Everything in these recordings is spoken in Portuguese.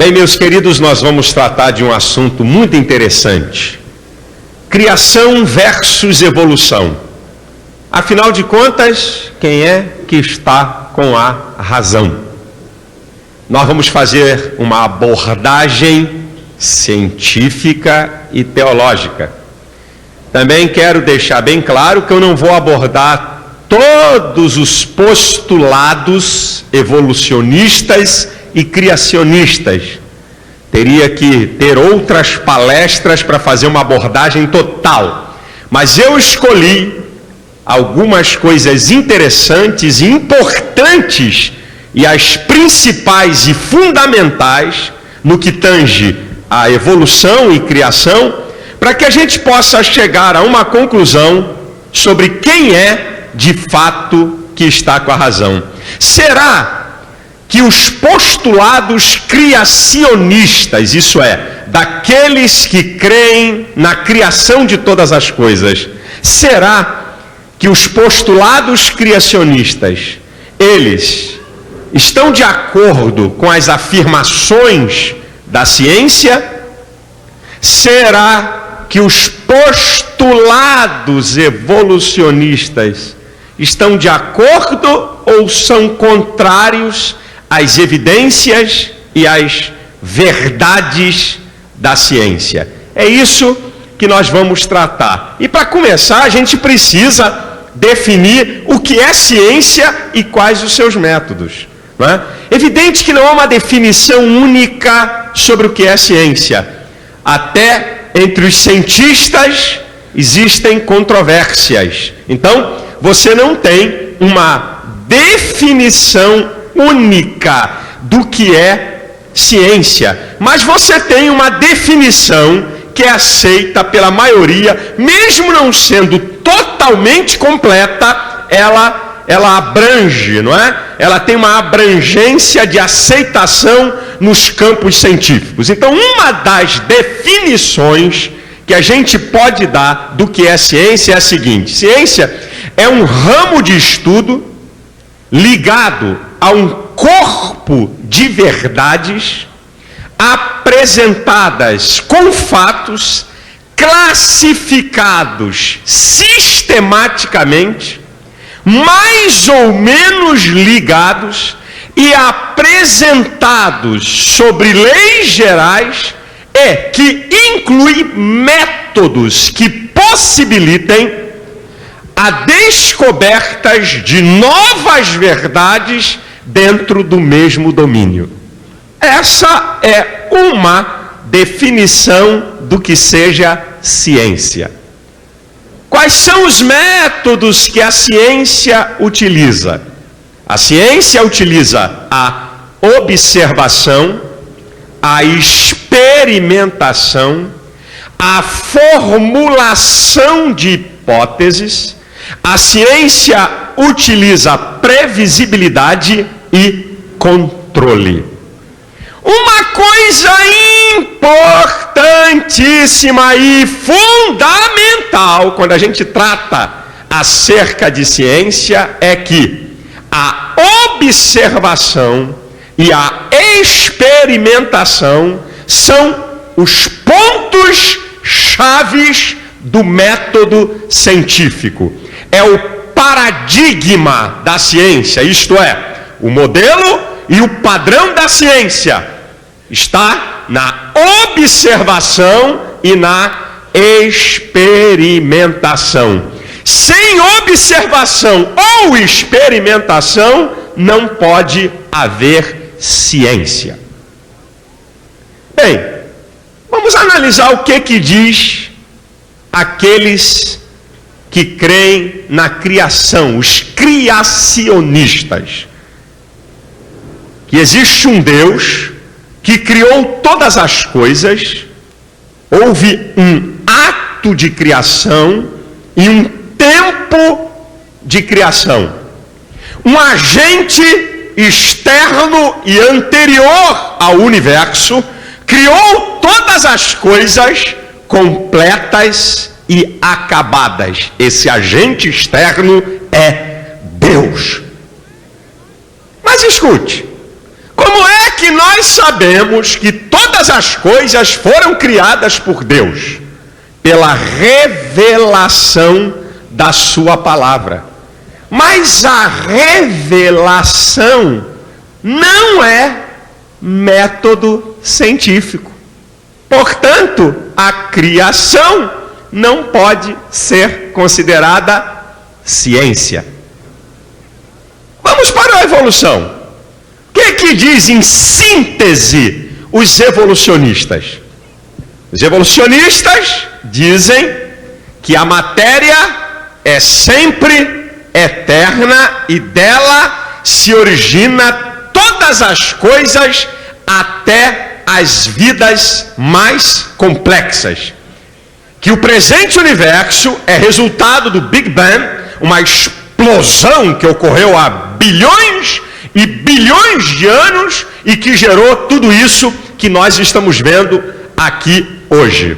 Bem, meus queridos, nós vamos tratar de um assunto muito interessante. Criação versus evolução. Afinal de contas, quem é que está com a razão? Nós vamos fazer uma abordagem científica e teológica. Também quero deixar bem claro que eu não vou abordar todos os postulados evolucionistas e criacionistas. Teria que ter outras palestras para fazer uma abordagem total. Mas eu escolhi algumas coisas interessantes e importantes e as principais e fundamentais no que tange a evolução e criação, para que a gente possa chegar a uma conclusão sobre quem é de fato que está com a razão. Será que os postulados criacionistas, isso é, daqueles que creem na criação de todas as coisas, será que os postulados criacionistas, eles estão de acordo com as afirmações da ciência? Será que os postulados evolucionistas estão de acordo ou são contrários às evidências e às verdades da ciência? É isso que nós vamos tratar. E para começar, a gente precisa definir o que é ciência e quais os seus métodos. Não é? Evidente que não há uma definição única sobre o que é ciência. Até entre os cientistas existem controvérsias. Então, você não tem uma definição única do que é ciência, mas você tem uma definição que é aceita pela maioria, mesmo não sendo totalmente completa, ela abrange, não é? Ela tem uma abrangência de aceitação nos campos científicos. Então, uma das definições que a gente pode dar do que é ciência é a seguinte: ciência é um ramo de estudo ligado a um corpo de verdades apresentadas com fatos classificados sistematicamente, mais ou menos ligados e apresentados sobre leis gerais e que inclui métodos que possibilitem a descobertas de novas verdades dentro do mesmo domínio. Essa é uma definição do que seja ciência. Quais são os métodos que a ciência utiliza? A ciência utiliza a observação, a experimentação, a formulação de hipóteses. A ciência utiliza previsibilidade e controle. Uma coisa importantíssima e fundamental quando a gente trata acerca de ciência é que a observação e a experimentação são os pontos chaves do método científico. É o paradigma da ciência, isto é, o modelo e o padrão da ciência está na observação e na experimentação. Sem observação ou experimentação, não pode haver ciência. Bem, vamos analisar o que diz aqueles que creem na criação, os criacionistas. Que existe um Deus que criou todas as coisas, houve um ato de criação e um tempo de criação. Um agente externo e anterior ao universo criou todas as coisas completas e acabadas. Esse agente externo é Deus. Mas escute, Como é que nós sabemos que todas as coisas foram criadas por Deus? Pela revelação da sua palavra. Mas a revelação não é método científico. Portanto, a criação não pode ser considerada ciência. Vamos para a evolução. O que diz em síntese os evolucionistas? Os evolucionistas dizem que a matéria é sempre eterna e dela se origina todas as coisas, até as vidas mais complexas. Que o presente universo é resultado do Big Bang, uma explosão que ocorreu há bilhões e bilhões de anos e que gerou tudo isso que nós estamos vendo aqui hoje.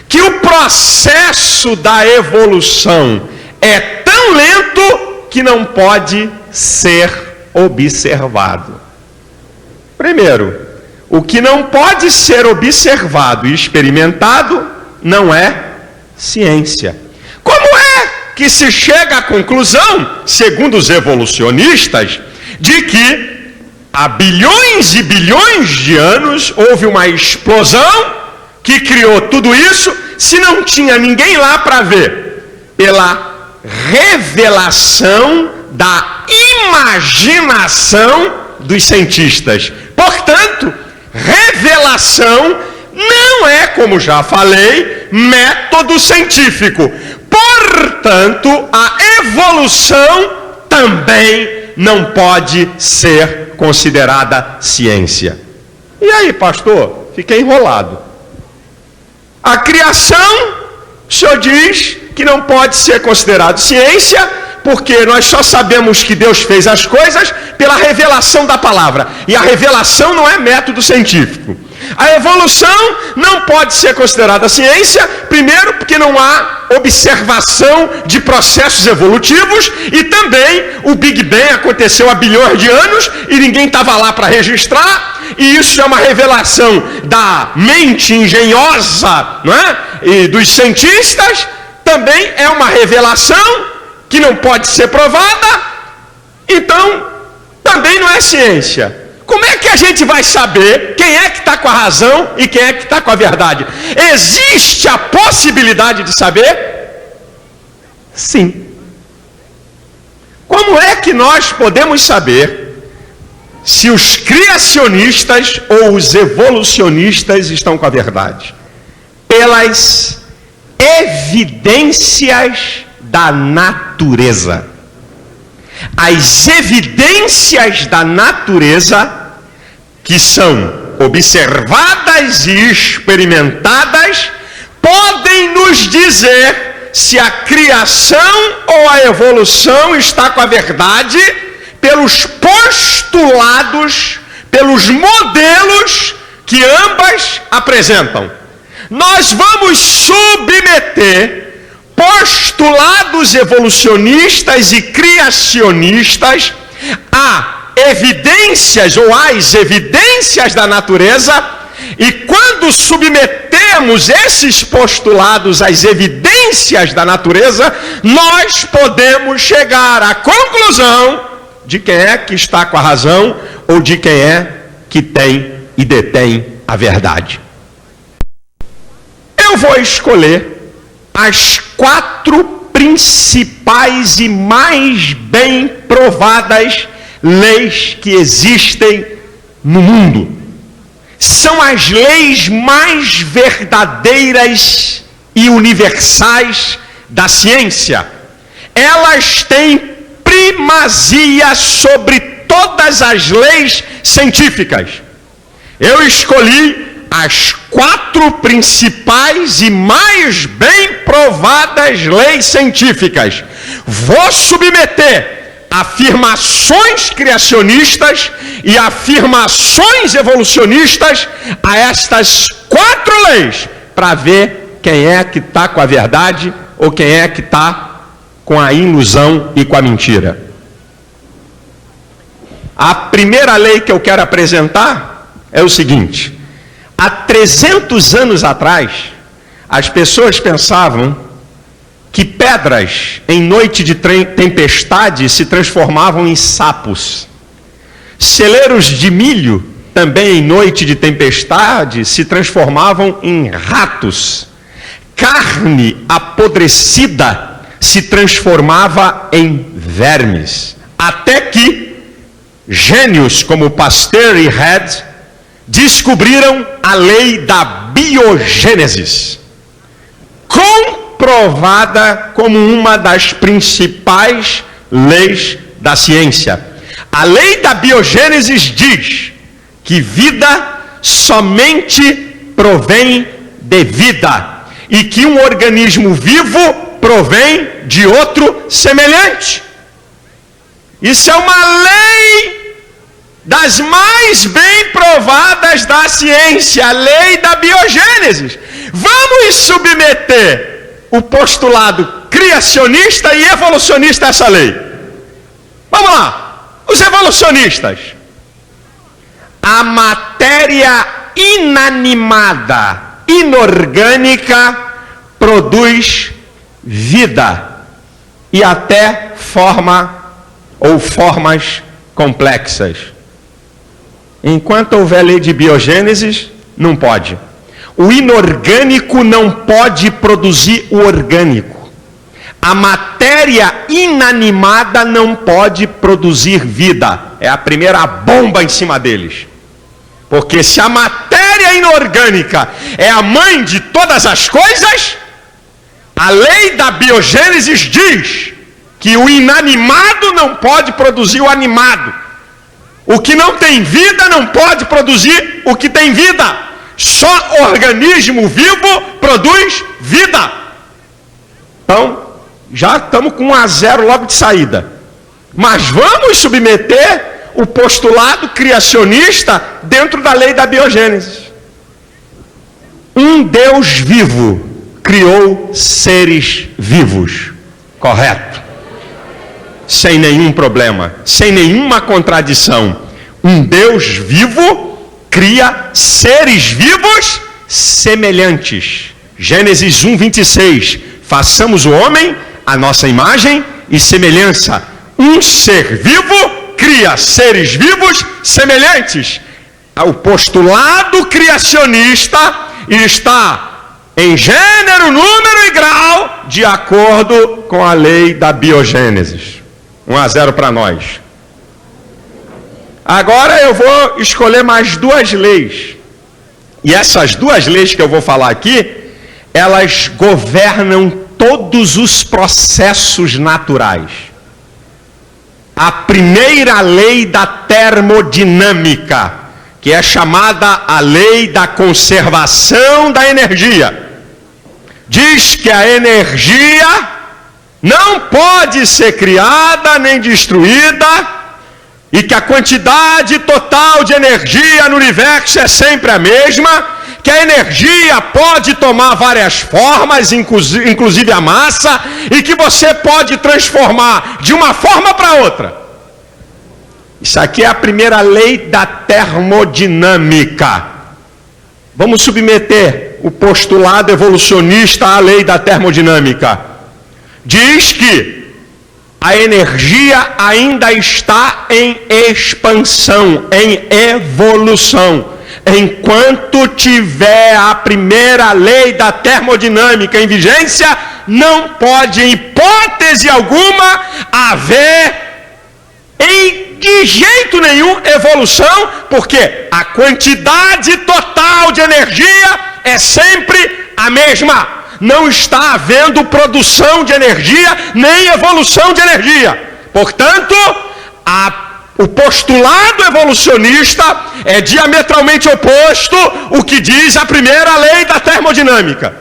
Que o processo da evolução é tão lento que não pode ser observado. Primeiro, o que não pode ser observado e experimentado não é ciência. Como é que se chega à conclusão, segundo os evolucionistas, de que há bilhões e bilhões de anos houve uma explosão que criou tudo isso, se não tinha ninguém lá para ver? Pela revelação da imaginação dos cientistas. Portanto, revelação não é, como já falei, método científico. Portanto, a evolução também não pode ser considerada ciência. E aí, pastor? Fiquei enrolado. A criação, o senhor diz que não pode ser considerado ciência, porque nós só sabemos que Deus fez as coisas pela revelação da palavra. E a revelação não é método científico. A evolução não pode ser considerada ciência, primeiro porque não há observação de processos evolutivos, e também o Big Bang aconteceu há bilhões de anos e ninguém estava lá para registrar, e isso é uma revelação da mente engenhosa, não é? E dos cientistas. Também é uma revelação que não pode ser provada, então também não é ciência. Como é que a gente vai saber quem é que está com a razão e quem é que está com a verdade? Existe a possibilidade de saber? Sim. Como é que nós podemos saber se os criacionistas ou os evolucionistas estão com a verdade? Pelas evidências da natureza. As evidências da natureza, que são observadas e experimentadas, podem nos dizer se a criação ou a evolução está com a verdade pelos postulados, pelos modelos que ambas apresentam. Nós vamos submeter postulados evolucionistas e criacionistas a evidências ou às evidências da natureza, e quando submetemos esses postulados às evidências da natureza, nós podemos chegar à conclusão de quem é que está com a razão ou de quem é que tem e detém a verdade. Eu vou escolher as 4 principais e mais bem provadas leis que existem no mundo. São as leis mais verdadeiras e universais da ciência. Elas têm primazia sobre todas as leis científicas. Eu escolhi as 4 principais e mais bem provadas leis científicas. Vou submeter afirmações criacionistas e afirmações evolucionistas a estas 4 leis, para ver quem é que está com a verdade ou quem é que está com a ilusão e com a mentira. A primeira lei que eu quero apresentar é o seguinte: há 300 anos atrás, as pessoas pensavam que pedras em noite de tempestade se transformavam em sapos. Celeiros de milho, também em noite de tempestade, se transformavam em ratos. Carne apodrecida se transformava em vermes. Até que gênios como Pasteur e Head descobriram a lei da biogênese, comprovada como uma das principais leis da ciência. A lei da biogênese diz que vida somente provém de vida e que um organismo vivo provém de outro semelhante. Isso é uma lei das mais bem provadas da ciência, a lei da biogênese. Vamos submeter o postulado criacionista e evolucionista a essa lei. Vamos lá, os evolucionistas. A matéria inanimada, inorgânica, produz vida e até forma ou formas complexas. Enquanto houver lei de biogênese, não pode. O inorgânico não pode produzir o orgânico. A matéria inanimada não pode produzir vida. É a primeira bomba em cima deles. Porque se a matéria inorgânica é a mãe de todas as coisas, a lei da biogênese diz que o inanimado não pode produzir o animado. O que não tem vida não pode produzir o que tem vida. Só organismo vivo produz vida. Então, já estamos com 1-0 logo de saída. Mas vamos submeter o postulado criacionista dentro da lei da biogênese. Um Deus vivo criou seres vivos. Correto? Sem nenhum problema, sem nenhuma contradição. Um Deus vivo cria seres vivos semelhantes. Gênesis 1:26. Façamos o homem à nossa imagem e semelhança. Um ser vivo cria seres vivos semelhantes. O postulado criacionista está em gênero, número e grau de acordo com a lei da biogênese. 1-0 para nós. Agora eu vou escolher mais duas leis. E essas duas leis que eu vou falar aqui, elas governam todos os processos naturais. A primeira lei da termodinâmica, que é chamada a lei da conservação da energia, diz que a energia não pode ser criada nem destruída e que a quantidade total de energia no universo é sempre a mesma, que a energia pode tomar várias formas, inclusive a massa, e que você pode transformar de uma forma para outra. Isso aqui é a primeira lei da termodinâmica. Vamos submeter o postulado evolucionista à lei da termodinâmica. Diz que a energia ainda está em expansão, em evolução. Enquanto tiver a primeira lei da termodinâmica em vigência, não pode, em hipótese alguma, haver de jeito nenhum evolução, porque a quantidade total de energia é sempre a mesma. Não está havendo produção de energia, nem evolução de energia. Portanto, o postulado evolucionista é diametralmente oposto ao que diz a primeira lei da termodinâmica.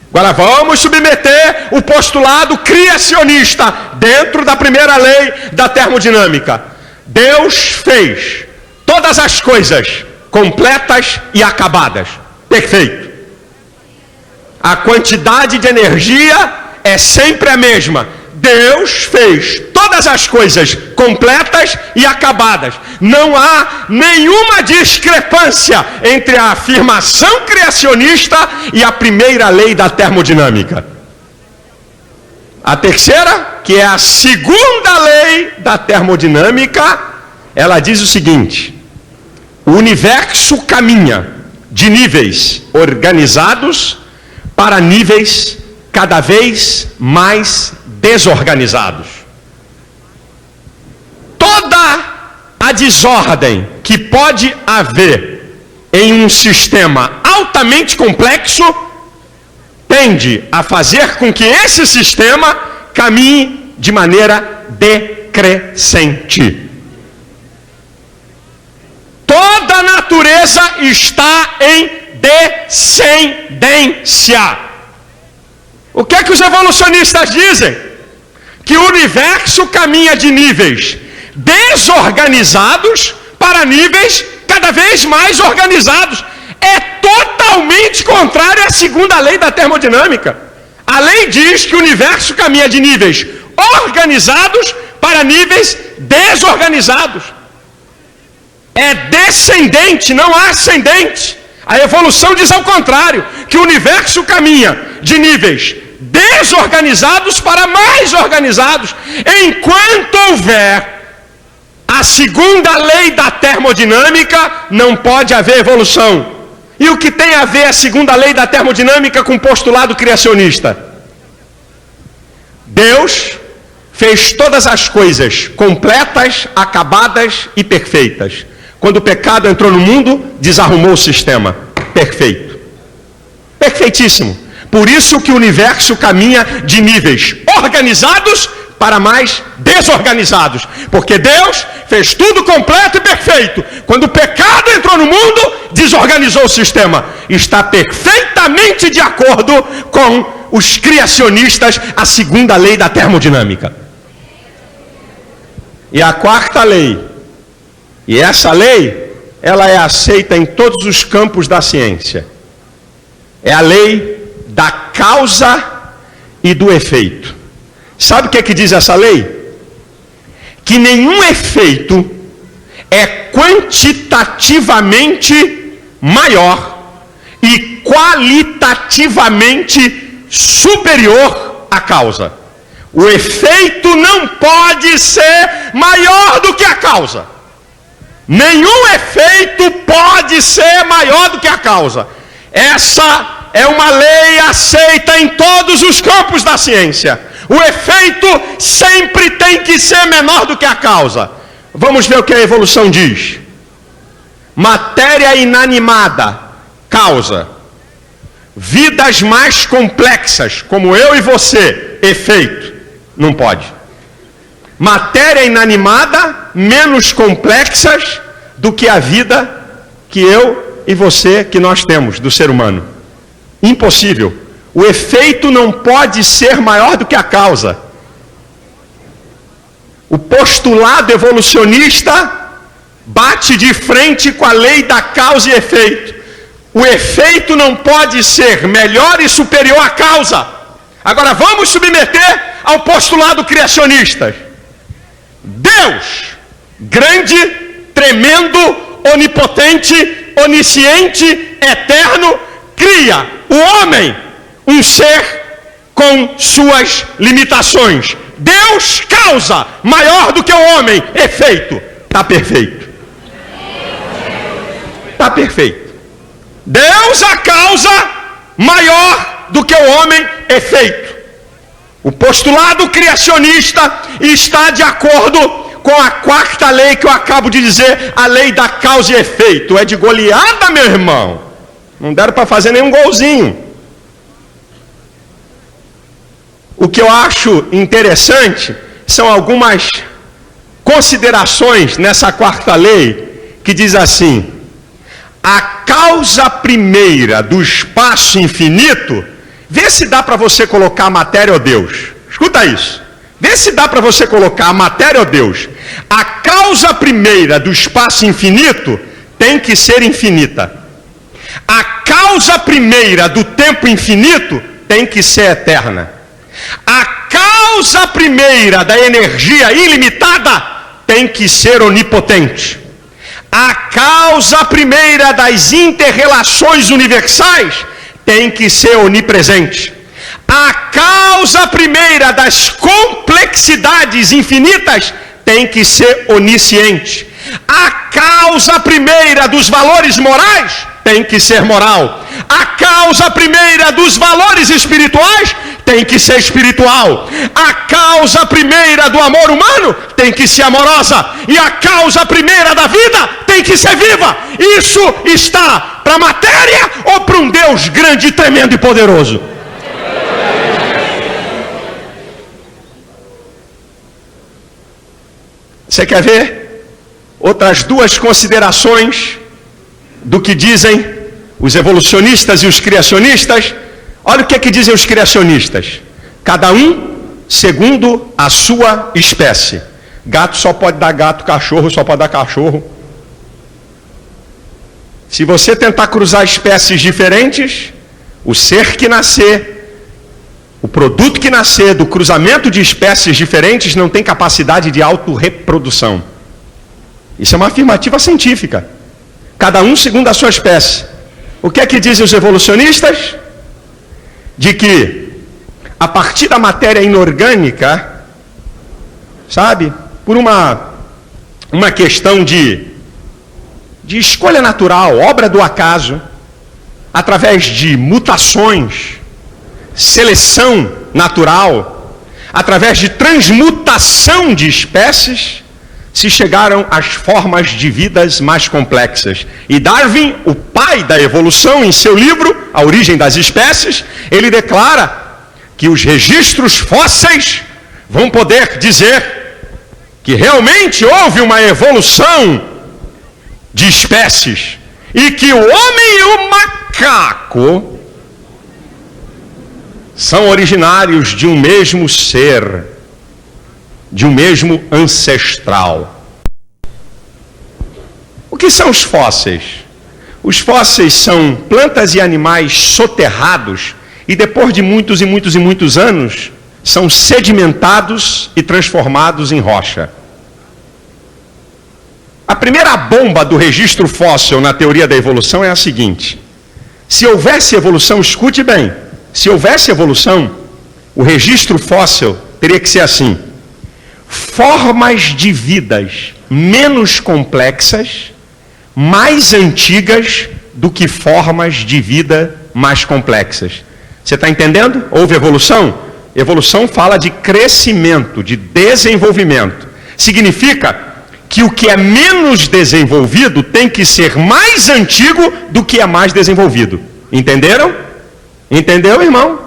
Agora vamos submeter o postulado criacionista dentro da primeira lei da termodinâmica. Deus fez todas as coisas completas e acabadas. Perfeito. A quantidade de energia é sempre a mesma. Deus fez todas todas as coisas completas e acabadas. Não há nenhuma discrepância entre a afirmação criacionista e a primeira lei da termodinâmica. A terceira, que é a segunda lei da termodinâmica, ela diz o seguinte: o universo caminha de níveis organizados para níveis cada vez mais desorganizados. Toda a desordem que pode haver em um sistema altamente complexo tende a fazer com que esse sistema caminhe de maneira decrescente. Toda a natureza está em descendência. O que é que os evolucionistas dizem? Que o universo caminha de níveis desorganizados para níveis cada vez mais organizados. É totalmente contrário à segunda lei da termodinâmica. A lei diz que o universo caminha de níveis organizados para níveis desorganizados. É descendente, não ascendente. A evolução diz ao contrário, que o universo caminha de níveis desorganizados para mais organizados. Enquanto houver a segunda lei da termodinâmica, não pode haver evolução. E o que tem a ver a segunda lei da termodinâmica com o postulado criacionista? Deus fez todas as coisas completas, acabadas e perfeitas. Quando o pecado entrou no mundo, desarrumou o sistema. Perfeito. Perfeitíssimo. Por isso que o universo caminha de níveis organizados para mais desorganizados. Porque Deus fez tudo completo e perfeito. Quando o pecado entrou no mundo, desorganizou o sistema. Está perfeitamente de acordo com os criacionistas, a segunda lei da termodinâmica. E a quarta lei, e essa lei, ela é aceita em todos os campos da ciência. É a lei da causa e do efeito. Sabe o que é que diz essa lei? Que nenhum efeito é quantitativamente maior e qualitativamente superior à causa. O efeito não pode ser maior do que a causa. Nenhum efeito pode ser maior do que a causa. Essa é uma lei aceita em todos os campos da ciência. O efeito sempre tem que ser menor do que a causa. Vamos ver o que a evolução diz. Matéria inanimada, causa. Vidas mais complexas, como eu e você, efeito. Não pode. Matéria inanimada, menos complexas do que a vida que eu e você, que nós temos, do ser humano. Impossível. O efeito não pode ser maior do que a causa. O postulado evolucionista bate de frente com a lei da causa e efeito. O efeito não pode ser melhor e superior à causa. Agora vamos submeter ao postulado criacionista. Deus, grande, tremendo, onipotente, onisciente, eterno, cria o homem, um ser com suas limitações. Deus causa maior do que o homem, efeito. Está perfeito. Está perfeito. Deus a causa maior do que o homem, efeito. O postulado criacionista está de acordo com a quarta lei que eu acabo de dizer, a lei da causa e efeito. É de goleada, meu irmão. Não deram para fazer nenhum golzinho. O que eu acho interessante são algumas considerações nessa quarta lei que diz assim: a causa primeira do espaço infinito. Vê se dá para você colocar a matéria ou Deus. Escuta isso. Vê se dá para você colocar a matéria ou Deus. A causa primeira do espaço infinito tem que ser infinita. A causa primeira do tempo infinito tem que ser eterna. A causa causa primeira da energia ilimitada tem que ser onipotente. A causa primeira das inter-relações universais tem que ser onipresente. A causa primeira das complexidades infinitas tem que ser onisciente. A causa primeira dos valores morais tem que ser moral. A causa primeira dos valores espirituais tem que ser espiritual. A causa primeira do amor humano tem que ser amorosa. E a causa primeira da vida tem que ser viva. Isso está para a matéria ou para um Deus grande, tremendo e poderoso? Você quer ver outras duas considerações do que dizem os evolucionistas e os criacionistas? Olha o que é que dizem os criacionistas. Cada um segundo a sua espécie. Gato só pode dar gato, cachorro só pode dar cachorro. Se você tentar cruzar espécies diferentes, o ser que nascer, o produto que nascer do cruzamento de espécies diferentes não tem capacidade de autorreprodução. Isso é uma afirmativa científica. Cada um segundo a sua espécie. O que é que dizem os evolucionistas? De que a partir da matéria inorgânica, sabe, por uma questão de escolha natural, obra do acaso, através de mutações, seleção natural, através de transmutação de espécies, se chegaram às formas de vidas mais complexas. E Darwin, o pai da evolução, em seu livro A Origem das Espécies, ele declara que os registros fósseis vão poder dizer que realmente houve uma evolução de espécies e que o homem e o macaco são originários de um mesmo ser, de um mesmo ancestral. O que são os fósseis? Os fósseis são plantas e animais soterrados e depois de muitos e muitos e muitos anos são sedimentados e transformados em rocha. A primeira bomba do registro fóssil na teoria da evolução é a seguinte: se houvesse evolução, escute bem, se houvesse evolução, o registro fóssil teria que ser assim: formas de vidas menos complexas, mais antigas do que formas de vida mais complexas. Você está entendendo? Houve evolução? Evolução fala de crescimento, de desenvolvimento. Significa que o que é menos desenvolvido tem que ser mais antigo do que é mais desenvolvido. Entenderam? Entendeu, irmão?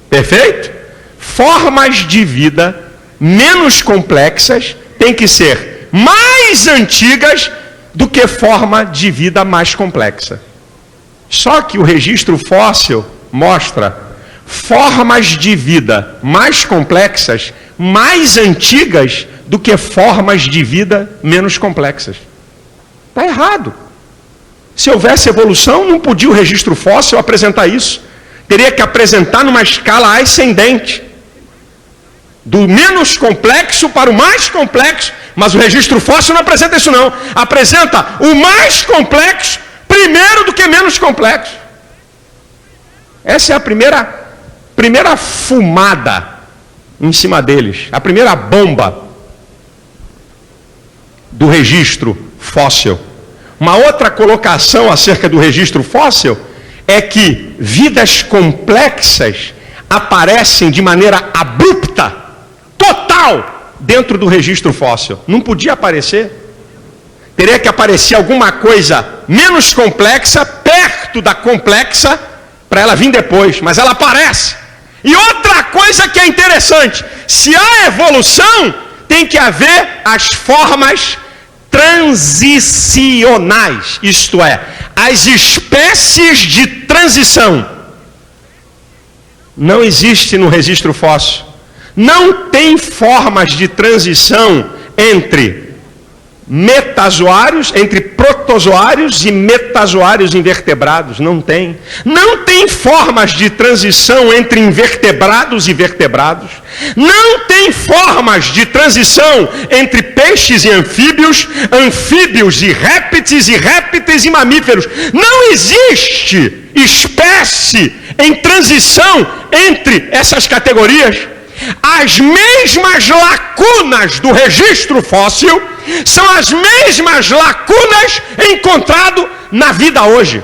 Perfeito? Formas de vida menos complexas têm que ser mais antigas do que forma de vida mais complexa. Só que o registro fóssil mostra formas de vida mais complexas, mais antigas do que formas de vida menos complexas. Está errado. Se houvesse evolução, não podia o registro fóssil apresentar isso. Teria que apresentar numa escala ascendente, do menos complexo para o mais complexo, mas o registro fóssil não apresenta isso não. Apresenta o mais complexo primeiro do que menos complexo. Essa é a primeira fumada em cima deles, a primeira bomba do registro fóssil. Uma outra colocação acerca do registro fóssil é que vidas complexas aparecem de maneira abrupta, total, dentro do registro fóssil. Não podia aparecer. Teria que aparecer alguma coisa menos complexa, perto da complexa, para ela vir depois, mas ela aparece. E outra coisa que é interessante, se há evolução, tem que haver as formas transicionais, isto é, as espécies de transição. Não existe no registro fóssil. Não tem formas de transição entre metazoários, entre protozoários e metazoários invertebrados. Não tem. Não tem formas de transição entre invertebrados e vertebrados. Não tem formas de transição entre peixes e anfíbios, anfíbios e répteis e mamíferos. Não existe espécie em transição entre essas categorias. As mesmas lacunas do registro fóssil são as mesmas lacunas encontradas na vida hoje.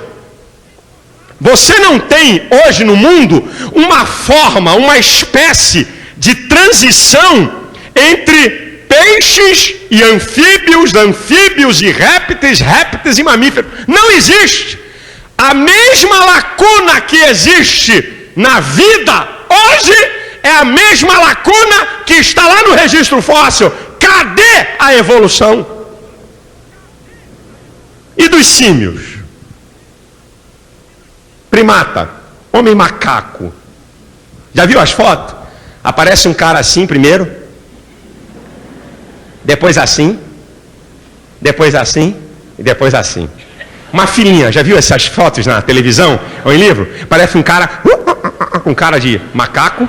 Você não tem hoje no mundo uma forma, uma espécie de transição entre peixes e anfíbios e répteis e mamíferos. Não existe. A mesma lacuna que existe na vida hoje é a mesma lacuna que está lá no registro fóssil. Cadê a evolução? E dos símios? Primata, homem macaco. Já viu as fotos? Aparece um cara assim primeiro, depois assim, depois assim e depois assim. Uma filhinha, já viu essas fotos na televisão ou em livro? Parece um cara com cara de macaco.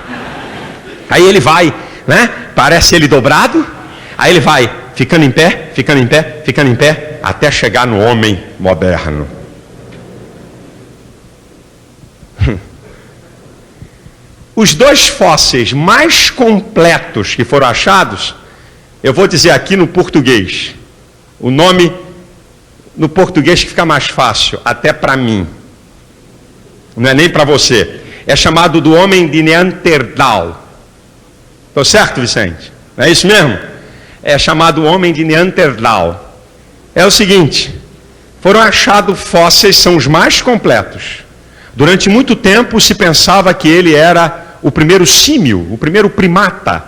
Aí ele vai, né? Parece ele dobrado. Aí ele vai ficando em pé, até chegar no homem moderno. Os dois fósseis mais completos que foram achados, eu vou dizer aqui no português. O nome no português que fica mais fácil, até para mim. Não é nem para você. É chamado do homem de Neandertal. Estou certo, Vicente? Não é isso mesmo? É chamado homem de Neandertal. É o seguinte, foram achados fósseis, são os mais completos. Durante muito tempo se pensava que ele era o primeiro símio, o primeiro primata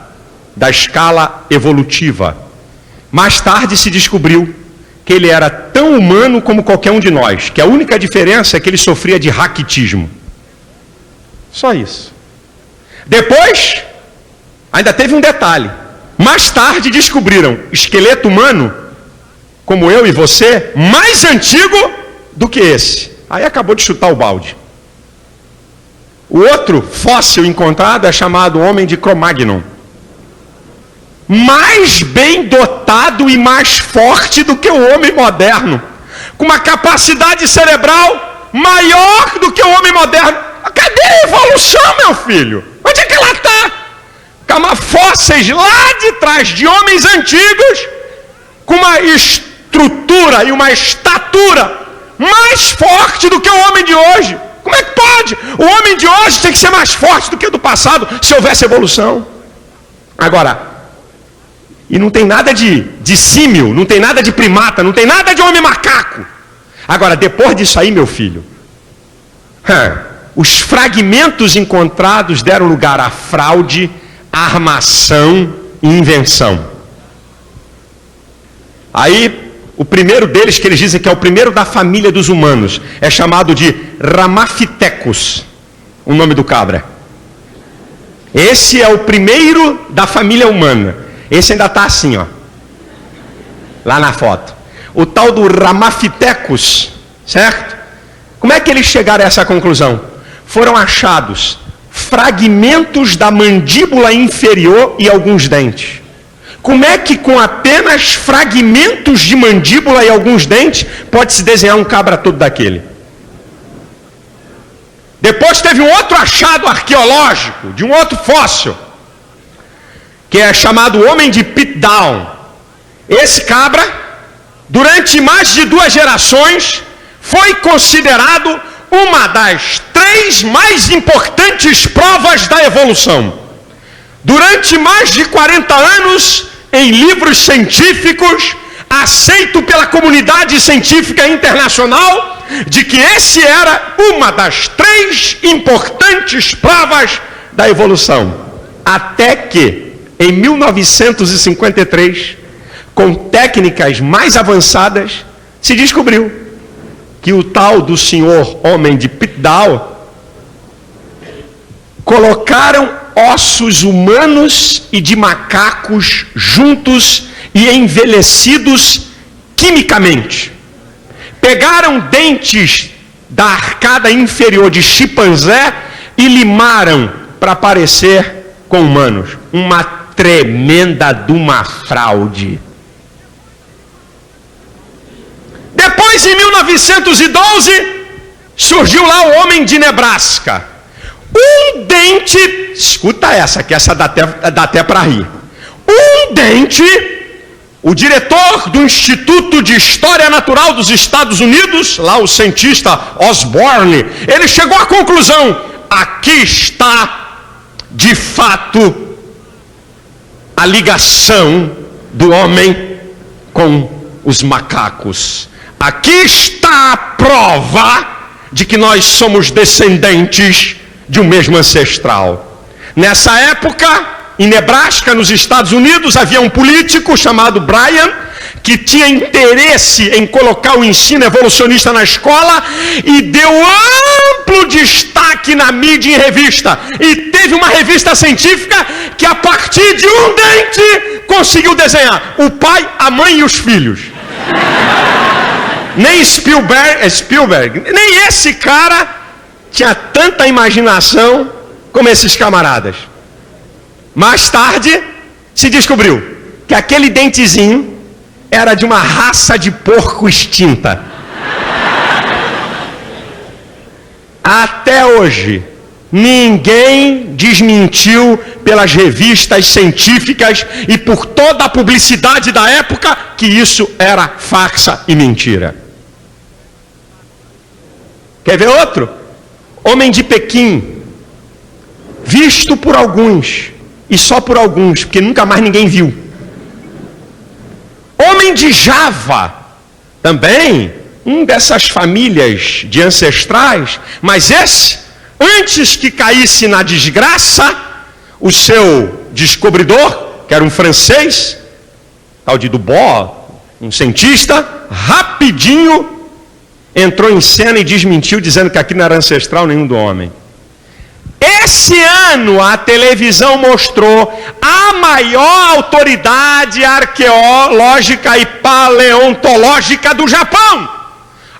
da escala evolutiva. Mais tarde se descobriu que ele era tão humano como qualquer um de nós, que a única diferença é que ele sofria de raquitismo. Só isso. Depois, ainda teve um detalhe. Mais tarde descobriram esqueleto humano, como eu e você, mais antigo do que esse. Aí acabou de chutar o balde. O outro fóssil encontrado é chamado homem de Cro-Magnon. Mais bem dotado e mais forte do que o homem moderno. Com uma capacidade cerebral maior do que o homem moderno. Cadê a evolução, meu filho? Onde é que ela está? Fósseis lá de trás de homens antigos com uma estrutura e uma estatura mais forte do que o homem de hoje. Como é que pode? O homem de hoje tem que ser mais forte do que o do passado se houvesse evolução. Agora, e não tem nada de símio, não tem nada de primata, não tem nada de homem macaco. Agora, depois disso aí, meu filho, os fragmentos encontrados deram lugar à fraude, armação e invenção. Aí, o primeiro deles, que eles dizem que é o primeiro da família dos humanos, é chamado de Ramapithecus, o nome do cabra. Esse é o primeiro da família humana. Esse ainda está assim, ó, lá na foto. O tal do Ramapithecus, certo? Como é que eles chegaram a essa conclusão? Foram achados fragmentos da mandíbula inferior e alguns dentes. Como é que com apenas fragmentos de mandíbula e alguns dentes pode-se desenhar um cabra todo daquele? Depois teve um outro achado arqueológico, de um outro fóssil, que é chamado homem de Pitdown. Esse cabra, durante mais de 2 gerações, foi considerado uma das 3 mais importantes provas da evolução. Durante mais de 40 anos, em livros científicos, aceito pela comunidade científica internacional, de que esse era uma das 3 importantes provas da evolução. Até que, em 1953, com técnicas mais avançadas, se descobriu que o tal do senhor homem de Pitdown colocaram ossos humanos e de macacos juntos e envelhecidos quimicamente. Pegaram dentes da arcada inferior de chimpanzé e limaram para parecer com humanos. Uma tremenda de uma fraude. Depois, em 1912, surgiu lá o homem de Nebraska. Um dente, escuta essa, que essa dá até para rir. Um dente, o diretor do Instituto de História Natural dos Estados Unidos, lá o cientista Osborne, ele chegou à conclusão: aqui está, de fato, a ligação do homem com os macacos. Aqui está a prova de que nós somos descendentes de um mesmo ancestral. Nessa época, em Nebraska, nos Estados Unidos, havia um político chamado Bryan, que tinha interesse em colocar o ensino evolucionista na escola e deu amplo destaque na mídia e em revista. E teve uma revista científica que, a partir de um dente, conseguiu desenhar o pai, a mãe e os filhos. Nem Spielberg, nem esse cara tinha tanta imaginação como esses camaradas. Mais tarde, se descobriu que aquele dentezinho era de uma raça de porco extinta. Até hoje, ninguém desmentiu pelas revistas científicas e por toda a publicidade da época que isso era farsa e mentira. Quer ver outro? Homem de Pequim, visto por alguns, e só por alguns, porque nunca mais ninguém viu. Homem de Java, também dessas famílias de ancestrais, mas esse, antes que caísse na desgraça, o seu descobridor, que era um francês, tal de Dubois, um cientista, rapidinho entrou em cena e desmentiu, dizendo que aqui não era ancestral nenhum do homem. Esse ano a televisão mostrou a maior autoridade arqueológica e paleontológica do Japão.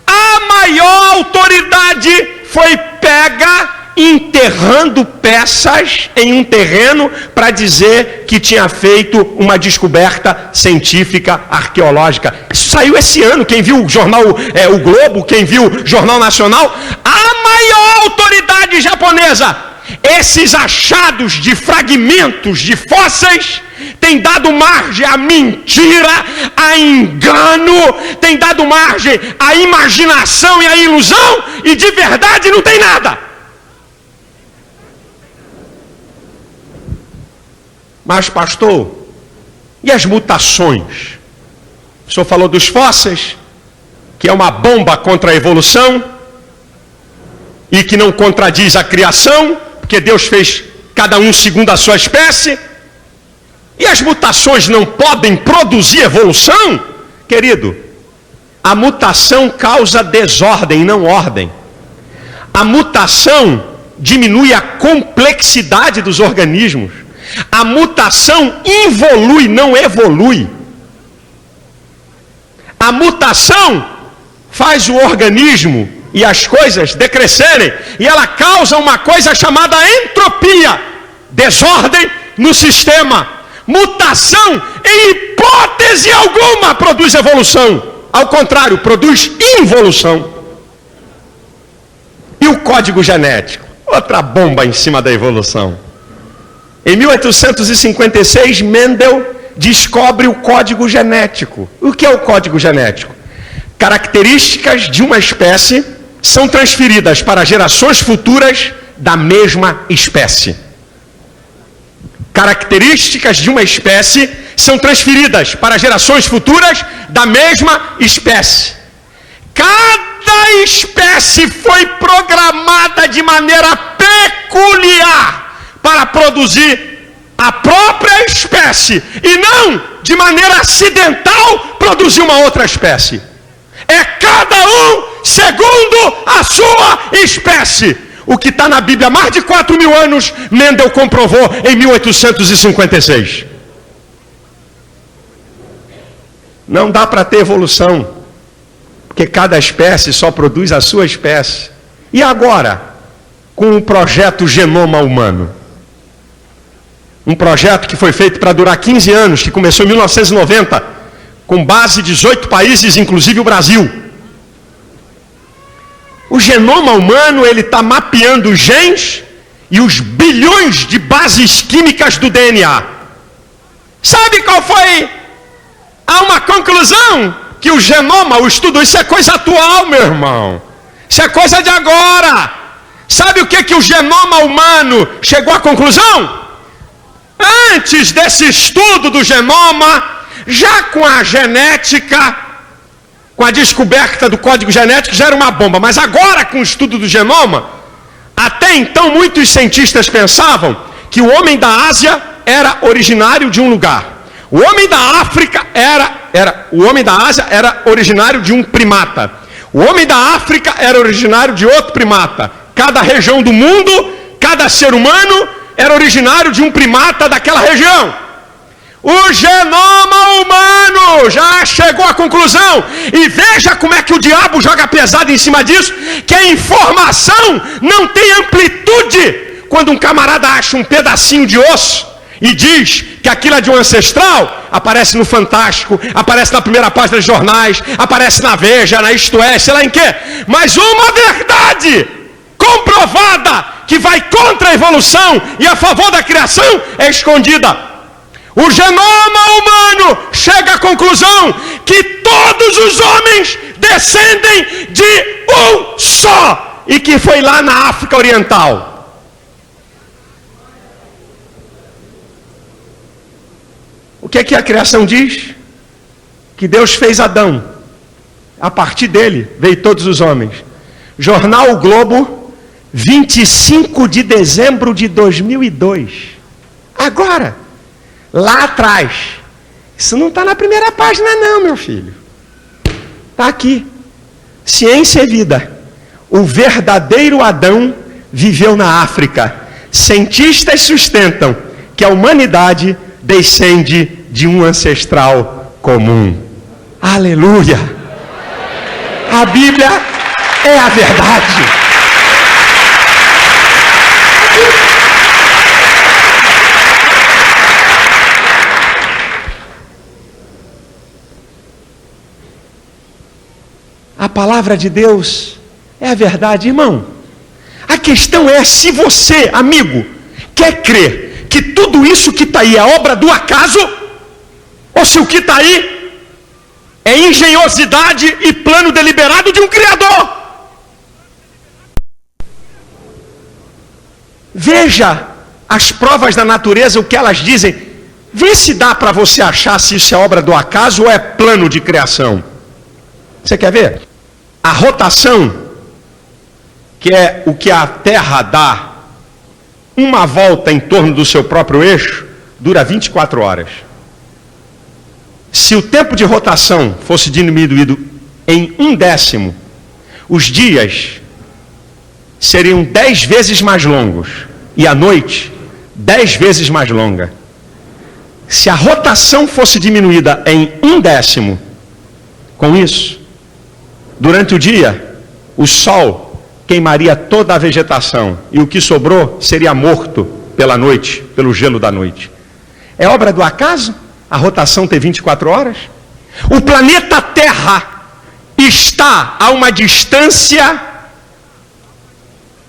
A maior autoridade foi pega enterrando peças em um terreno para dizer que tinha feito uma descoberta científica arqueológica. Isso saiu esse ano. Quem viu o jornal O Globo, quem viu o Jornal Nacional, a maior autoridade japonesa. Esses achados de fragmentos de fósseis têm dado margem à mentira, a engano, têm dado margem à imaginação e à ilusão, e de verdade não tem nada. Mas, pastor, e as mutações? O senhor falou dos fósseis, que é uma bomba contra a evolução, e que não contradiz a criação, porque Deus fez cada um segundo a sua espécie. E as mutações não podem produzir evolução? Querido, a mutação causa desordem, não ordem. A mutação diminui a complexidade dos organismos. A mutação involui, não evolui. A mutação faz o organismo e as coisas decrescerem, e ela causa uma coisa chamada entropia, desordem no sistema. Mutação, em hipótese alguma, produz evolução. Ao contrário, produz involução. E o código genético? Outra bomba em cima da evolução. Em 1856, Mendel descobre o código genético. O que é o código genético? Características de uma espécie são transferidas para gerações futuras da mesma espécie. Características de uma espécie são transferidas para gerações futuras da mesma espécie. Cada espécie foi programada de maneira peculiar para produzir a própria espécie, e não de maneira acidental produzir uma outra espécie. É cada um segundo a sua espécie. O que está na Bíblia há mais de 4.000 anos, Mendel comprovou em 1856. Não dá para ter evolução, porque cada espécie só produz a sua espécie. E agora, com o projeto Genoma Humano? Um projeto que foi feito para durar 15 anos, que começou em 1990, com base em 18 países, inclusive o Brasil. O genoma humano, ele está mapeando os genes e os bilhões de bases químicas do DNA. Sabe qual foi? Há uma conclusão que o genoma, o estudo, isso é coisa atual, meu irmão. Isso é coisa de agora. Sabe o que o genoma humano chegou à conclusão? Antes desse estudo do genoma, já com a genética, com a descoberta do código genético, já era uma bomba. Mas agora, com o estudo do genoma, até então muitos cientistas pensavam que o homem da Ásia era originário de um lugar. O homem da África o homem da Ásia era originário de um primata. O homem da África era originário de outro primata. Cada região do mundo, cada ser humano era originário de um primata daquela região. O genoma humano já chegou à conclusão, e veja como é que o diabo joga pesado em cima disso, que a informação não tem amplitude. Quando um camarada acha um pedacinho de osso e diz que aquilo é de um ancestral, aparece no Fantástico, aparece na primeira página dos jornais, aparece na Veja, na Isto É, sei lá em quê. Mas uma verdade comprovada que vai contra a evolução e a favor da criação é escondida. O genoma humano chega à conclusão que todos os homens descendem de um só, e que foi lá na África Oriental. O que é que a criação diz? Que Deus fez Adão. A partir dele veio todos os homens. Jornal O Globo, 25 de dezembro de 2002. Agora, lá atrás. Isso não está na primeira página não, meu filho. Está aqui. Ciência e vida. O verdadeiro Adão viveu na África. Cientistas sustentam que a humanidade descende de um ancestral comum. Aleluia! A Bíblia é a verdade. A palavra de Deus é a verdade, irmão. A questão é se você, amigo, quer crer que tudo isso que está aí é obra do acaso, ou se o que está aí é engenhosidade e plano deliberado de um Criador. Veja as provas da natureza, o que elas dizem. Vê se dá para você achar se isso é obra do acaso ou é plano de criação. Você quer ver? A rotação, que é o que a Terra dá uma volta em torno do seu próprio eixo, dura 24 horas. Se o tempo de rotação fosse diminuído em 1/10, os dias seriam 10 vezes mais longos e a noite 10 vezes mais longa. Se a rotação fosse diminuída em 1/10, com isso, durante o dia, o sol queimaria toda a vegetação e o que sobrou seria morto pela noite, pelo gelo da noite. É obra do acaso a rotação ter 24 horas? O planeta Terra está a uma distância.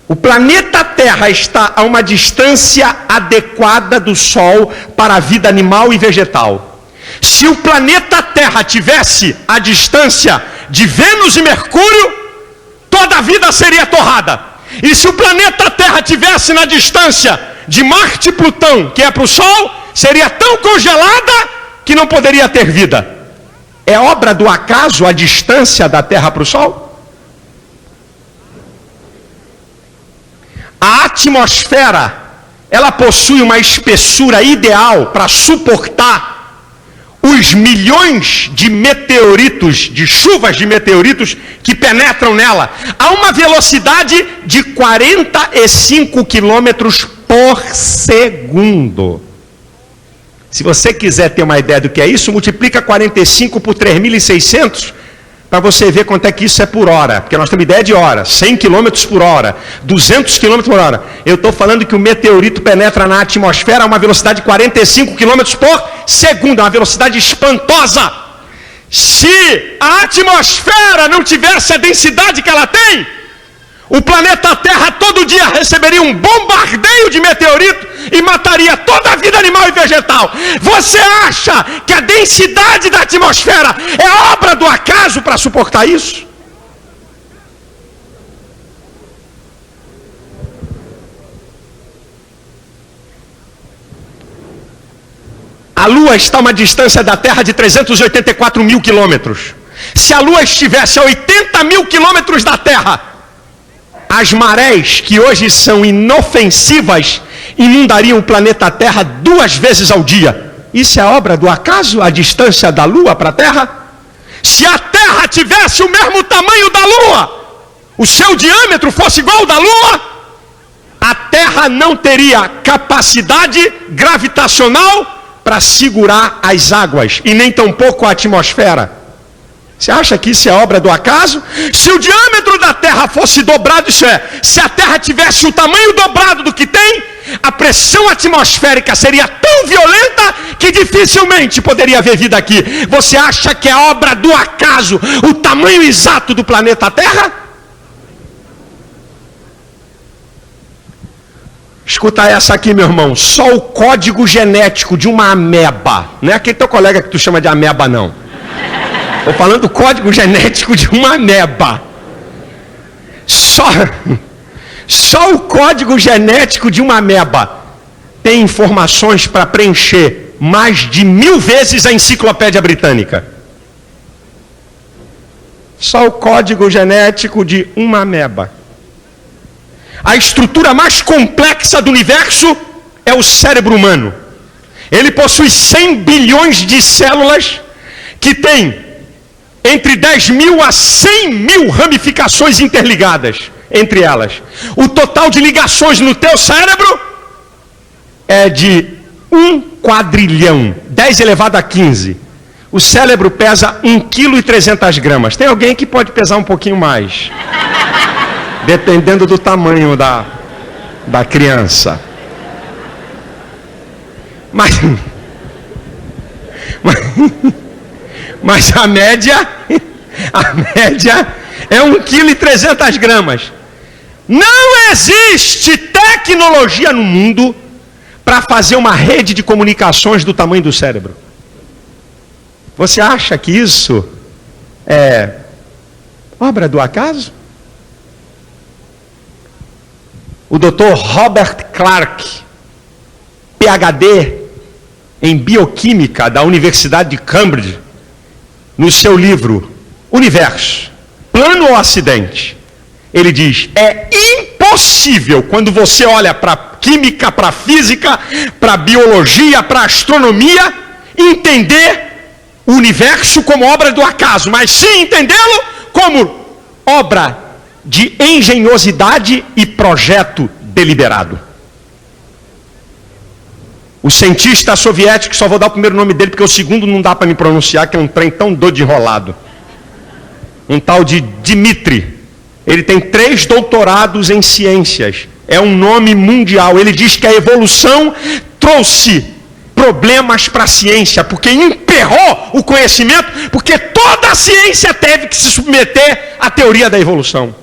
O planeta Terra está a uma distância adequada do Sol para a vida animal e vegetal. Se o planeta Terra tivesse a distância de Vênus e Mercúrio, toda a vida seria torrada. E se o planeta Terra tivesse na distância de Marte e Plutão, que é para o Sol, seria tão congelada que não poderia ter vida. É obra do acaso a distância da Terra para o Sol? A atmosfera, ela possui uma espessura ideal para suportar os milhões de meteoritos, de chuvas de meteoritos que penetram nela, a uma velocidade de 45 quilômetros por segundo. Se você quiser ter uma ideia do que é isso, multiplica 45 por 3.600 para você ver quanto é que isso é por hora. Porque nós temos ideia de hora, 100 km por hora, 200 km por hora. Eu estou falando que o meteorito penetra na atmosfera a uma velocidade de 45 km por segundo, é uma velocidade espantosa. Se a atmosfera não tivesse a densidade que ela tem, o planeta Terra todo dia receberia um bombardeio de meteorito e mataria toda a vida animal e vegetal. Você acha que a densidade da atmosfera é obra do acaso para suportar isso? A Lua está a uma distância da Terra de 384 mil quilômetros. Se a Lua estivesse a 80 mil quilômetros da Terra, as marés, que hoje são inofensivas, inundariam o planeta Terra 2 vezes ao dia. Isso é obra do acaso, a distância da Lua para a Terra? Se a Terra tivesse o mesmo tamanho da Lua, o seu diâmetro fosse igual ao da Lua, a Terra não teria capacidade gravitacional para segurar as águas, e nem tampouco a atmosfera. Você acha que isso é obra do acaso? Se o diâmetro da Terra fosse dobrado, isso é, se a Terra tivesse o tamanho dobrado do que tem, a pressão atmosférica seria tão violenta que dificilmente poderia haver vida aqui. Você acha que é obra do acaso o tamanho exato do planeta Terra? Escuta essa aqui, meu irmão. Só o código genético de uma ameba, não é aquele teu colega que tu chama de ameba, não. Estou falando do código genético de uma ameba. Só o código genético de uma ameba tem informações para preencher mais de 1000 vezes a enciclopédia britânica. Só o código genético de uma ameba. A estrutura mais complexa do universo é o cérebro humano. Ele possui 100 bilhões de células que têm entre 10 mil a 100 mil ramificações interligadas entre elas. O total de ligações no teu cérebro é de 1 quadrilhão, 10 elevado a 15. O cérebro pesa 1,3 kg. Tem alguém que pode pesar um pouquinho mais, dependendo do tamanho da criança. Mas a média é 1,3 kg. Não existe tecnologia no mundo para fazer uma rede de comunicações do tamanho do cérebro. Você acha que isso é obra do acaso? O Dr. Robert Clark, PhD em bioquímica da Universidade de Cambridge, no seu livro Universo, Plano ou Acidente, ele diz: é impossível, quando você olha para química, para física, para biologia, para astronomia, entender o universo como obra do acaso, mas sim entendê-lo como obra de engenhosidade e projeto deliberado. O cientista soviético, só vou dar o primeiro nome dele porque o segundo não dá para me pronunciar, que é um trem tão doido de enrolado. Um tal de Dmitri. Ele tem 3 doutorados em ciências. É um nome mundial. Ele diz que a evolução trouxe problemas para a ciência, porque emperrou o conhecimento, porque toda a ciência teve que se submeter à teoria da evolução.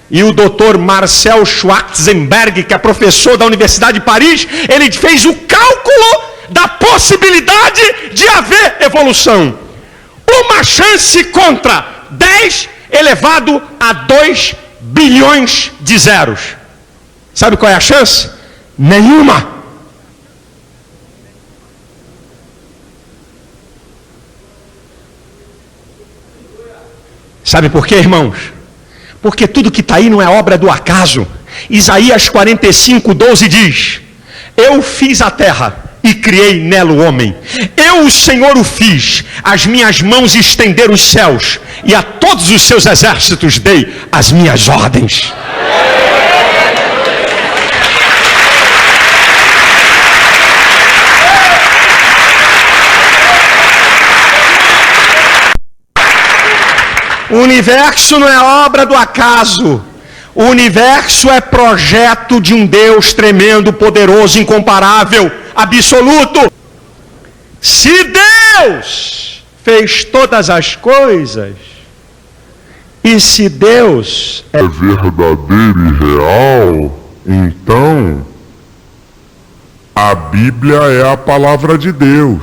E o Dr. Marcel Schwarzenberg, que é professor da Universidade de Paris, ele fez o cálculo da possibilidade de haver evolução. Uma chance contra 10 elevado a 2 bilhões de zeros. Sabe qual é a chance? Nenhuma. Sabe por quê, irmãos? Porque tudo que está aí não é obra do acaso. Isaías 45:12 diz: eu fiz a terra e criei nela o homem. Eu, o Senhor, o fiz. As minhas mãos estenderam os céus, e a todos os seus exércitos dei as minhas ordens. O universo não é obra do acaso. O universo é projeto de um Deus tremendo, poderoso, incomparável, absoluto. Se Deus fez todas as coisas, e se Deus é verdadeiro e real, então a Bíblia é a palavra de Deus.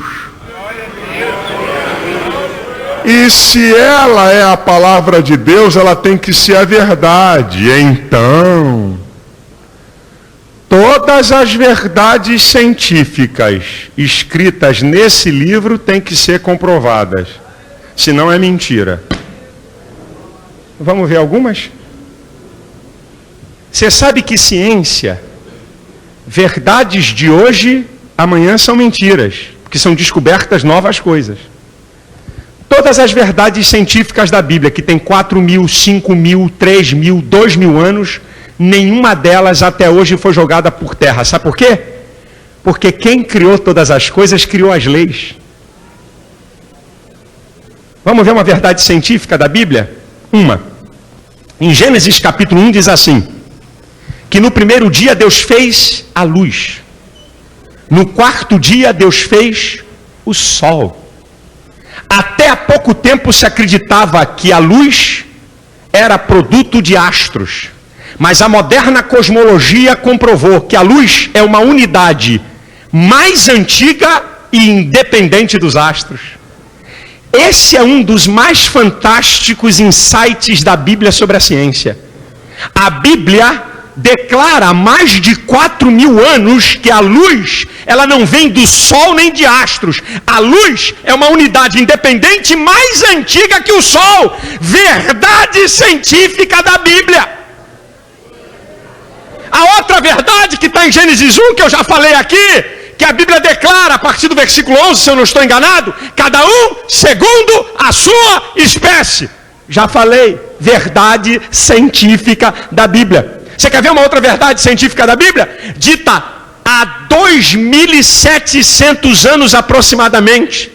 E se ela é a palavra de Deus, ela tem que ser a verdade. Então, todas as verdades científicas escritas nesse livro têm que ser comprovadas. Senão é mentira. Vamos ver algumas? Você sabe que ciência, verdades de hoje, amanhã são mentiras, porque são descobertas novas coisas. Todas as verdades científicas da Bíblia, que tem 4.000, 5.000, 3.000, 2.000 anos, nenhuma delas até hoje foi jogada por terra. Sabe por quê? Porque quem criou todas as coisas criou as leis. Vamos ver uma verdade científica da Bíblia? Uma. Em Gênesis capítulo 1 diz assim, que no primeiro dia Deus fez a luz. No quarto dia Deus fez o sol. Até há pouco tempo se acreditava que a luz era produto de astros. Mas a moderna cosmologia comprovou que a luz é uma unidade mais antiga e independente dos astros. Esse é um dos mais fantásticos insights da Bíblia sobre a ciência. A Bíblia declara há mais de 4.000 anos que a luz, ela não vem do sol nem de astros. A luz é uma unidade independente mais antiga que o sol. Verdade científica da Bíblia. A outra verdade que está em Gênesis 1, que eu já falei aqui, que a Bíblia declara a partir do versículo 11, se eu não estou enganado, cada um segundo a sua espécie. Já falei, verdade científica da Bíblia. Você quer ver uma outra verdade científica da Bíblia? Dita há 2.700 anos aproximadamente.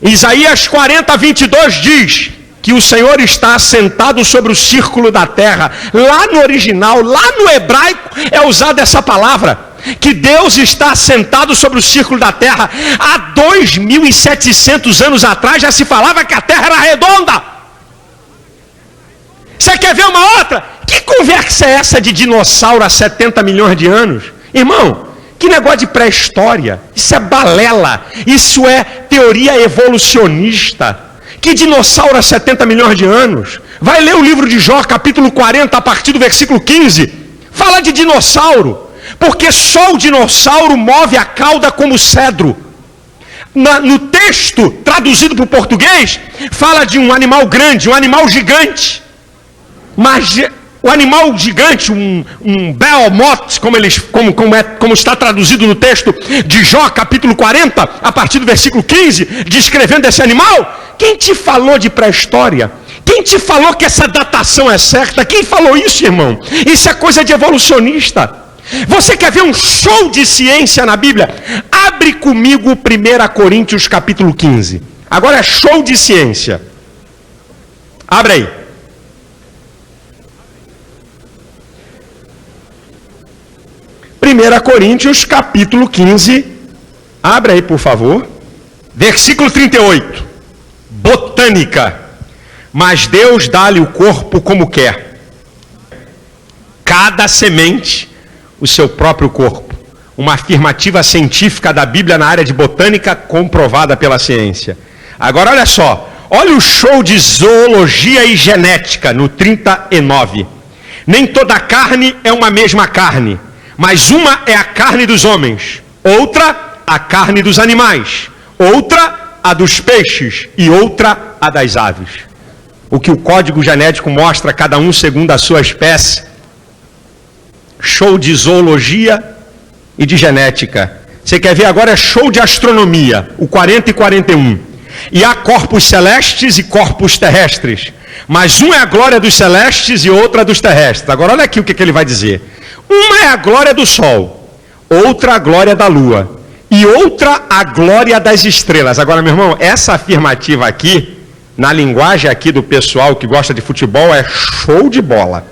Isaías 40, 22 diz que o Senhor está sentado sobre o círculo da terra. Lá no original, lá no hebraico, é usada essa palavra, que Deus está sentado sobre o círculo da terra. Há 2.700 anos atrás já se falava que a terra era redonda. Você quer ver uma outra? Que conversa é essa de dinossauro há 70 milhões de anos? Irmão, que negócio de pré-história. Isso é balela. Isso é teoria evolucionista. Que dinossauro há 70 milhões de anos? Vai ler o livro de Jó, capítulo 40, a partir do versículo 15. Fala de dinossauro. Porque só o dinossauro move a cauda como cedro. No texto, traduzido para o português, fala de um animal grande, um animal gigante. Mas o animal gigante, um behemoth, como está traduzido no texto de Jó, capítulo 40, a partir do versículo 15, descrevendo esse animal, quem te falou de pré-história? Quem te falou que essa datação é certa? Quem falou isso, irmão? Isso é coisa de evolucionista. Você quer ver um show de ciência na Bíblia? Abre comigo 1 Coríntios capítulo 15. Agora é show de ciência. Abre aí. 1 Coríntios capítulo 15. Abre aí, por favor. Versículo 38. Botânica. Mas Deus dá-lhe o corpo como quer. Cada semente o seu próprio corpo. Uma afirmativa científica da Bíblia na área de botânica comprovada pela ciência. Agora olha só, olha o show de zoologia e genética no 39. Nem toda carne é uma mesma carne, mas uma é a carne dos homens, outra a carne dos animais, outra a dos peixes e outra a das aves. O que o código genético mostra, cada um segundo a sua espécie. Show de zoologia e de genética. Você quer ver agora? É show de astronomia, o 40 e 41. E há corpos celestes e corpos terrestres, mas um é a glória dos celestes e outra dos terrestres. Agora olha aqui o que ele vai dizer. Uma é a glória do sol, outra a glória da lua, e outra a glória das estrelas. Agora, meu irmão, essa afirmativa aqui na linguagem aqui do pessoal que gosta de futebol, é show de bola.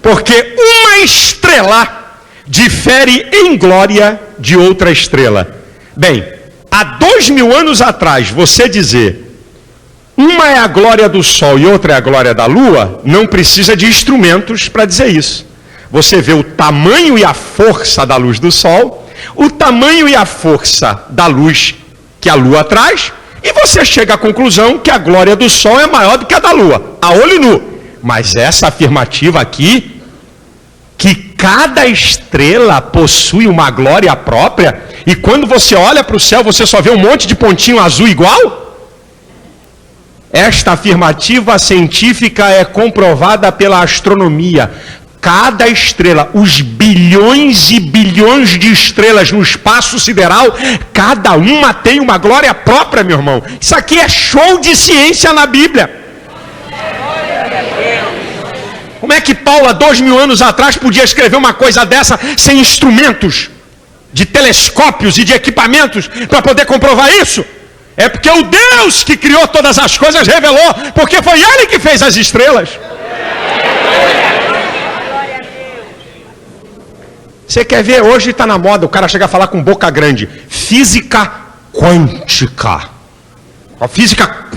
Porque uma estrela difere em glória de outra estrela. Bem, há 2000 anos atrás, você dizer uma é a glória do sol e outra é a glória da lua, não precisa de instrumentos para dizer isso. Você vê o tamanho e a força da luz do sol, o tamanho e a força da luz que a lua traz, e você chega à conclusão que a glória do sol é maior do que a da lua, a olho nu. Mas essa afirmativa aqui, que cada estrela possui uma glória própria, e quando você olha para o céu, você só vê um monte de pontinho azul igual? Esta afirmativa científica é comprovada pela astronomia. Cada estrela, os bilhões e bilhões de estrelas no espaço sideral, cada uma tem uma glória própria, meu irmão. Isso aqui é show de ciência na Bíblia. Como é que Paulo, há 2000 anos atrás, podia escrever uma coisa dessa sem instrumentos, de telescópios e de equipamentos para poder comprovar isso? É porque o Deus que criou todas as coisas revelou, porque foi Ele que fez as estrelas. Você quer ver? Hoje está na moda, o cara chega a falar com boca grande. Física quântica. A física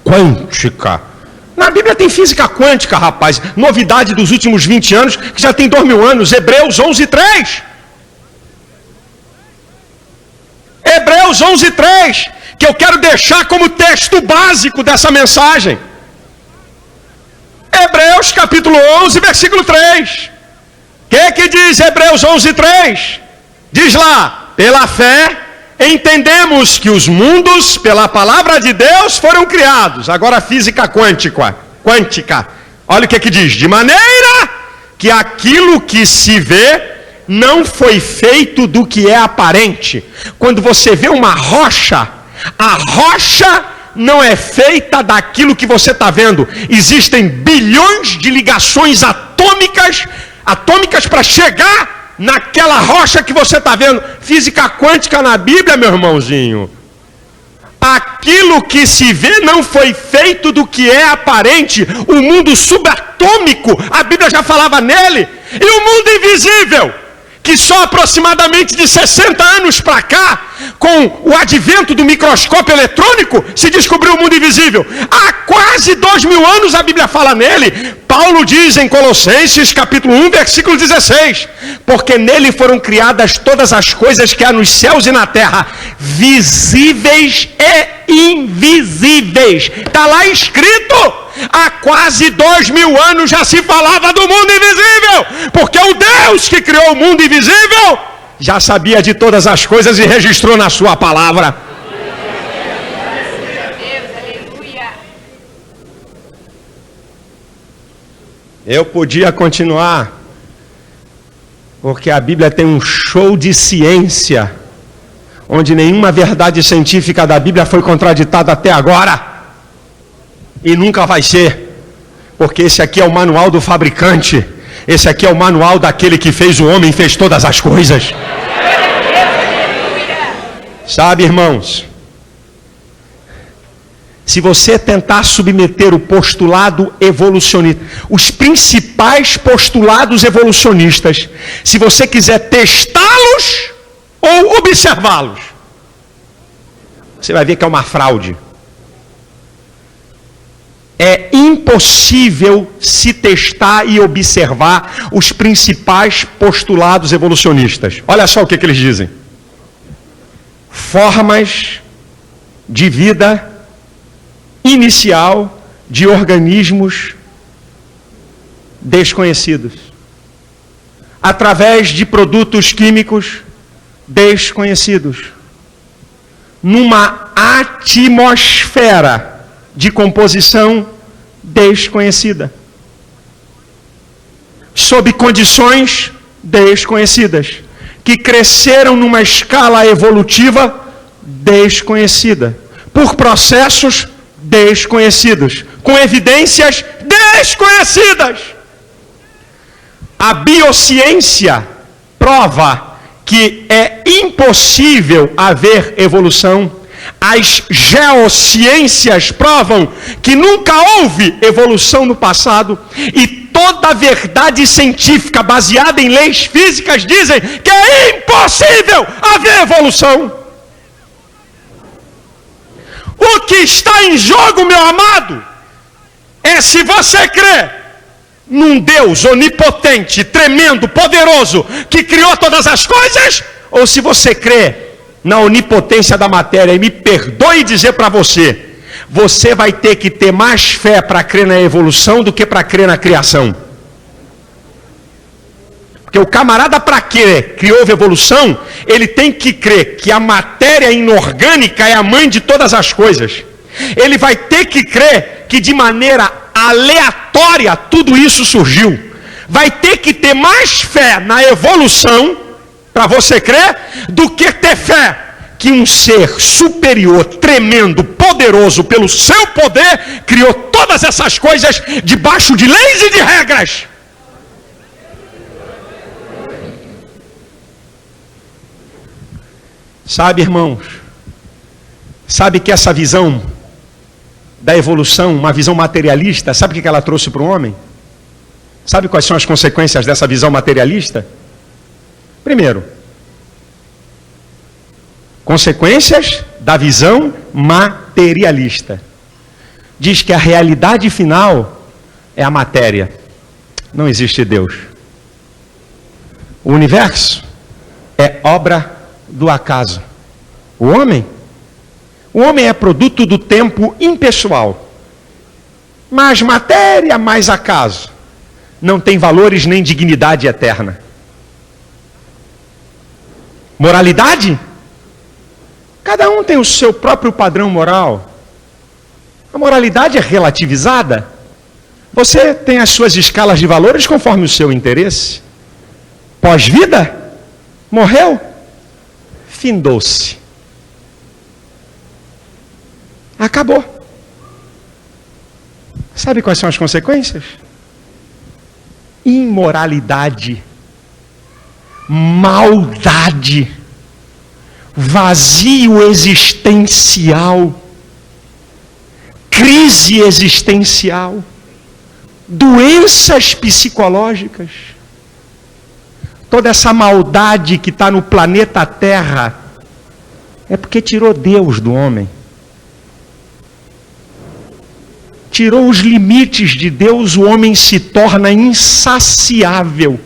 quântica. Na Bíblia tem física quântica, rapaz. Novidade dos últimos 20 anos, que já tem 2000 anos. Hebreus 11:3. Hebreus 11:3. Que eu quero deixar como texto básico dessa mensagem. Hebreus capítulo 11, versículo 3. O que diz Hebreus 11:3? Diz lá: pela fé entendemos que os mundos, pela palavra de Deus, foram criados. Agora a física quântica. Olha o que diz: de maneira que aquilo que se vê não foi feito do que é aparente. Quando você vê uma rocha, a rocha não é feita daquilo que você está vendo. Existem bilhões de ligações atômicas para chegar naquela rocha que você está vendo. Física quântica na Bíblia, meu irmãozinho. Aquilo que se vê não foi feito do que é aparente. O mundo subatômico, a Bíblia já falava nele. E o mundo invisível, que só aproximadamente de 60 anos para cá, com o advento do microscópio eletrônico, se descobriu o mundo invisível. Há quase 2000 anos a Bíblia fala nele. Paulo diz em Colossenses capítulo 1, versículo 16, porque nele foram criadas todas as coisas que há nos céus e na terra, visíveis e invisíveis. Está lá escrito. Há quase 2000 anos já se falava do mundo invisível, porque o Deus que criou o mundo invisível já sabia de todas as coisas e registrou na sua palavra. Eu podia continuar, porque a Bíblia tem um show de ciência, onde nenhuma verdade científica da Bíblia foi contraditada até agora. E nunca vai ser, porque esse aqui é o manual do fabricante, esse aqui é o manual daquele que fez o homem e fez todas as coisas. Sabe, irmãos, se você tentar submeter o postulado evolucionista, os principais postulados evolucionistas, se você quiser testá-los ou observá-los, você vai ver que é uma fraude. É impossível se testar e observar os principais postulados evolucionistas. Olha só o que eles dizem. Formas de vida inicial de organismos desconhecidos. Através de produtos químicos desconhecidos. Numa atmosfera de composição desconhecida, sob condições desconhecidas, que cresceram numa escala evolutiva desconhecida, por processos desconhecidos, com evidências desconhecidas. A biociência prova que é impossível haver evolução As geociências provam que nunca houve evolução no passado e toda a verdade científica baseada em leis físicas dizem que é impossível haver evolução. O que está em jogo, meu amado, é se você crê num Deus onipotente, tremendo, poderoso, que criou todas as coisas, ou se você crê na onipotência da matéria. E me perdoe dizer para você, você vai ter que ter mais fé para crer na evolução do que para crer na criação. Porque o camarada, para crer que houve evolução, ele tem que crer que a matéria inorgânica é a mãe de todas as coisas. Ele vai ter que crer que de maneira aleatória tudo isso surgiu. Vai ter que ter mais fé na evolução, para você crer, do que ter fé que um ser superior, tremendo, poderoso pelo seu poder, criou todas essas coisas debaixo de leis e de regras. Sabe, irmãos, sabe que essa visão da evolução, uma visão materialista, sabe o que ela trouxe para o homem? Sabe quais são as consequências dessa visão materialista? Primeiro, consequências da visão materialista. Diz que a realidade final é a matéria. Não existe Deus. O universo é obra do acaso. O homem é produto do tempo impessoal. Mais matéria, mais acaso. Não tem valores nem dignidade eterna. Moralidade? Cada um tem o seu próprio padrão moral. A moralidade é relativizada. Você tem as suas escalas de valores conforme o seu interesse. Pós-vida? Morreu? Findou-se. Acabou. Sabe quais são as consequências? Imoralidade, maldade, vazio existencial, crise existencial, doenças psicológicas. Toda essa maldade que está no planeta Terra é porque tirou Deus do homem. Tirou os limites de Deus, o homem se torna insaciável.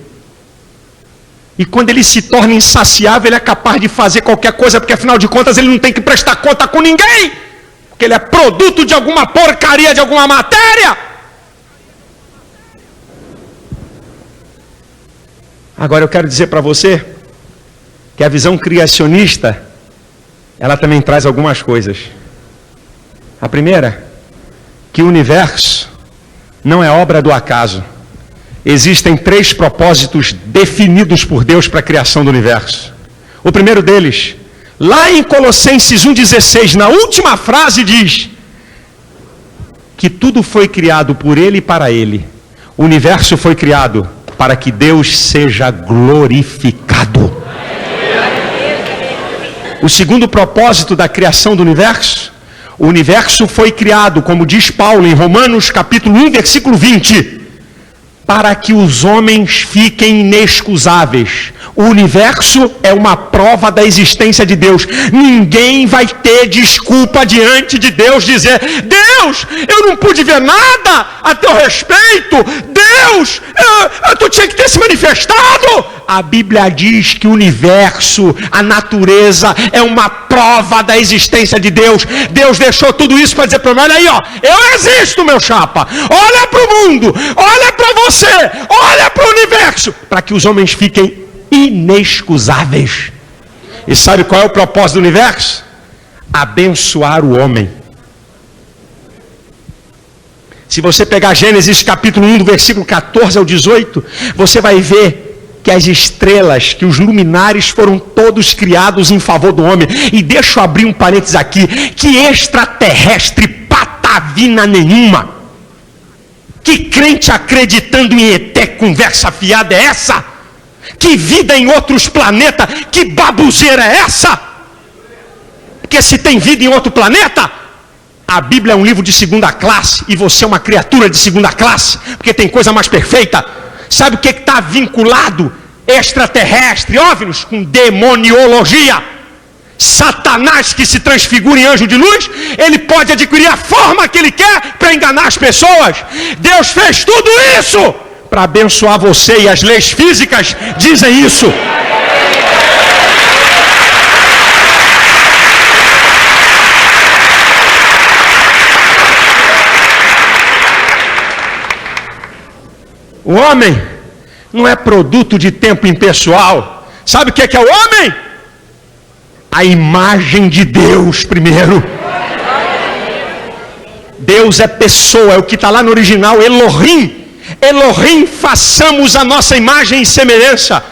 E quando ele se torna insaciável, ele é capaz de fazer qualquer coisa, porque afinal de contas ele não tem que prestar conta com ninguém, porque ele é produto de alguma porcaria, de alguma matéria. Agora eu quero dizer para você que a visão criacionista, ela também traz algumas coisas. A primeira, que o universo não é obra do acaso. Existem 3 propósitos definidos por Deus para a criação do universo. O primeiro deles, lá em Colossenses 1,16, na última frase diz que tudo foi criado por Ele e para Ele. O universo foi criado para que Deus seja glorificado. O segundo propósito da criação do universo, o universo foi criado, como diz Paulo em Romanos capítulo 1, versículo 20, para que os homens fiquem inexcusáveis. O universo é uma prova da existência de Deus. Ninguém vai ter desculpa diante de Deus dizer: Deus, eu não pude ver nada a teu respeito. Deus, tu tinha que ter se manifestado. A Bíblia diz que o universo, a natureza, é uma prova da existência de Deus. Deus deixou tudo isso para dizer para mim: olha aí, ó, eu existo, meu chapa. Olha para o mundo, olha para você, olha para o universo, para que os homens fiquem inexcusáveis. E sabe qual é o propósito do universo? Abençoar o homem. Se você pegar Gênesis capítulo 1, do versículo 14 ao 18, você vai ver que as estrelas, que os luminares foram todos criados em favor do homem. E deixa eu abrir um parênteses aqui: que extraterrestre patavina nenhuma, que crente acreditando em ET, conversa fiada é essa? Que vida em outros planetas, que babuzeira é essa? Porque se tem vida em outro planeta, a Bíblia é um livro de segunda classe e você é uma criatura de segunda classe, porque tem coisa mais perfeita. Sabe o que está vinculado? Extraterrestre, OVNIs, com demoniologia. Satanás que se transfigura em anjo de luz, ele pode adquirir a forma que ele quer para enganar as pessoas. Deus fez tudo isso para abençoar você, e as leis físicas dizem isso. O homem não é produto de tempo impessoal. Sabe o que é o homem? A imagem de Deus primeiro. Deus é pessoa, é o que está lá no original, Elohim. Elohim, façamos a nossa imagem e semelhança.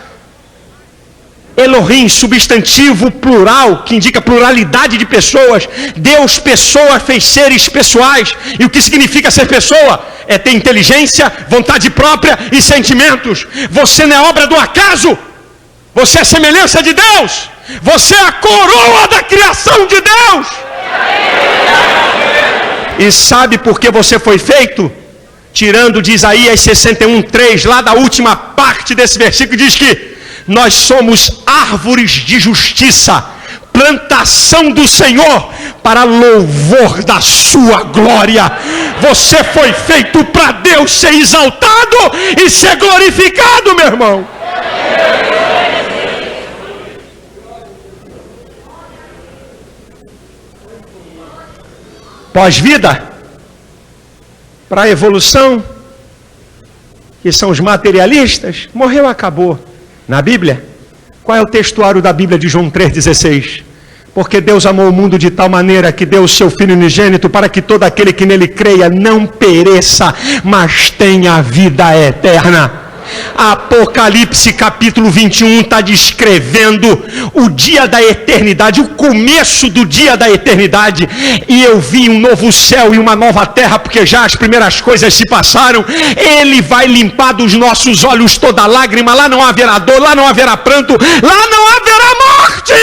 Elohim, substantivo plural, que indica pluralidade de pessoas. Deus, pessoa, fez seres pessoais. E o que significa ser pessoa? É ter inteligência, vontade própria e sentimentos. Você não é obra do acaso. Você é semelhança de Deus. Você é a coroa da criação de Deus. E sabe por que você foi feito? Tirando de Isaías 61:3, lá da última parte desse versículo, diz que nós somos árvores de justiça, plantação do Senhor, para louvor da sua glória. Você foi feito para Deus ser exaltado e ser glorificado, meu irmão. Pós-vida, para a evolução, que são os materialistas, morreu, acabou. Na Bíblia, qual é o textuário da Bíblia de João 3,16? Porque Deus amou o mundo de tal maneira que deu o seu Filho unigênito para que todo aquele que nele creia não pereça, mas tenha vida eterna. Apocalipse capítulo 21 está descrevendo o dia da eternidade, o começo do dia da eternidade. E eu vi um novo céu e uma nova terra, porque já as primeiras coisas se passaram. Ele vai limpar dos nossos olhos toda lágrima. Lá não haverá dor, lá não haverá pranto, lá não haverá morte.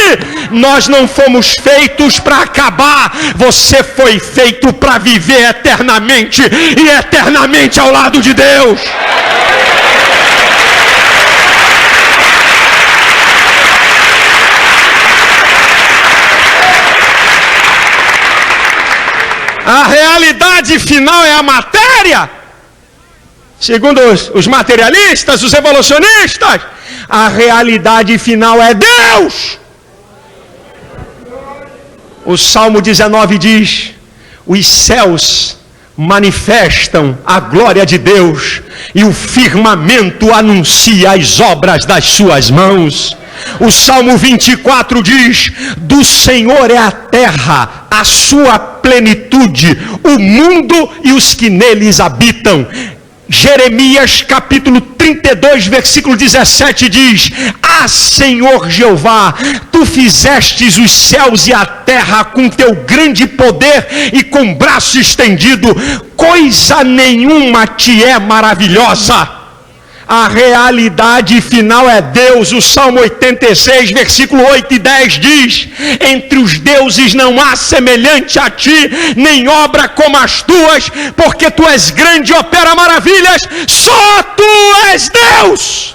Nós não fomos feitos para acabar. Você foi feito para viver eternamente, e eternamente ao lado de Deus. A realidade final é a matéria. Segundo os materialistas, os evolucionistas, a realidade final é Deus. O Salmo 19 diz: os céus manifestam a glória de Deus, e o firmamento anuncia as obras das suas mãos. O Salmo 24 diz: do Senhor é a terra, a sua plenitude, o mundo e os que neles habitam. Jeremias capítulo 32, versículo 17 diz: ah, Senhor Jeová, tu fizestes os céus e a terra com teu grande poder e com braço estendido, coisa nenhuma te é maravilhosa. A realidade final é Deus. O Salmo 86, versículo 8 e 10 diz: entre os deuses não há semelhante a ti, nem obra como as tuas, porque tu és grande e opera maravilhas, só tu és Deus.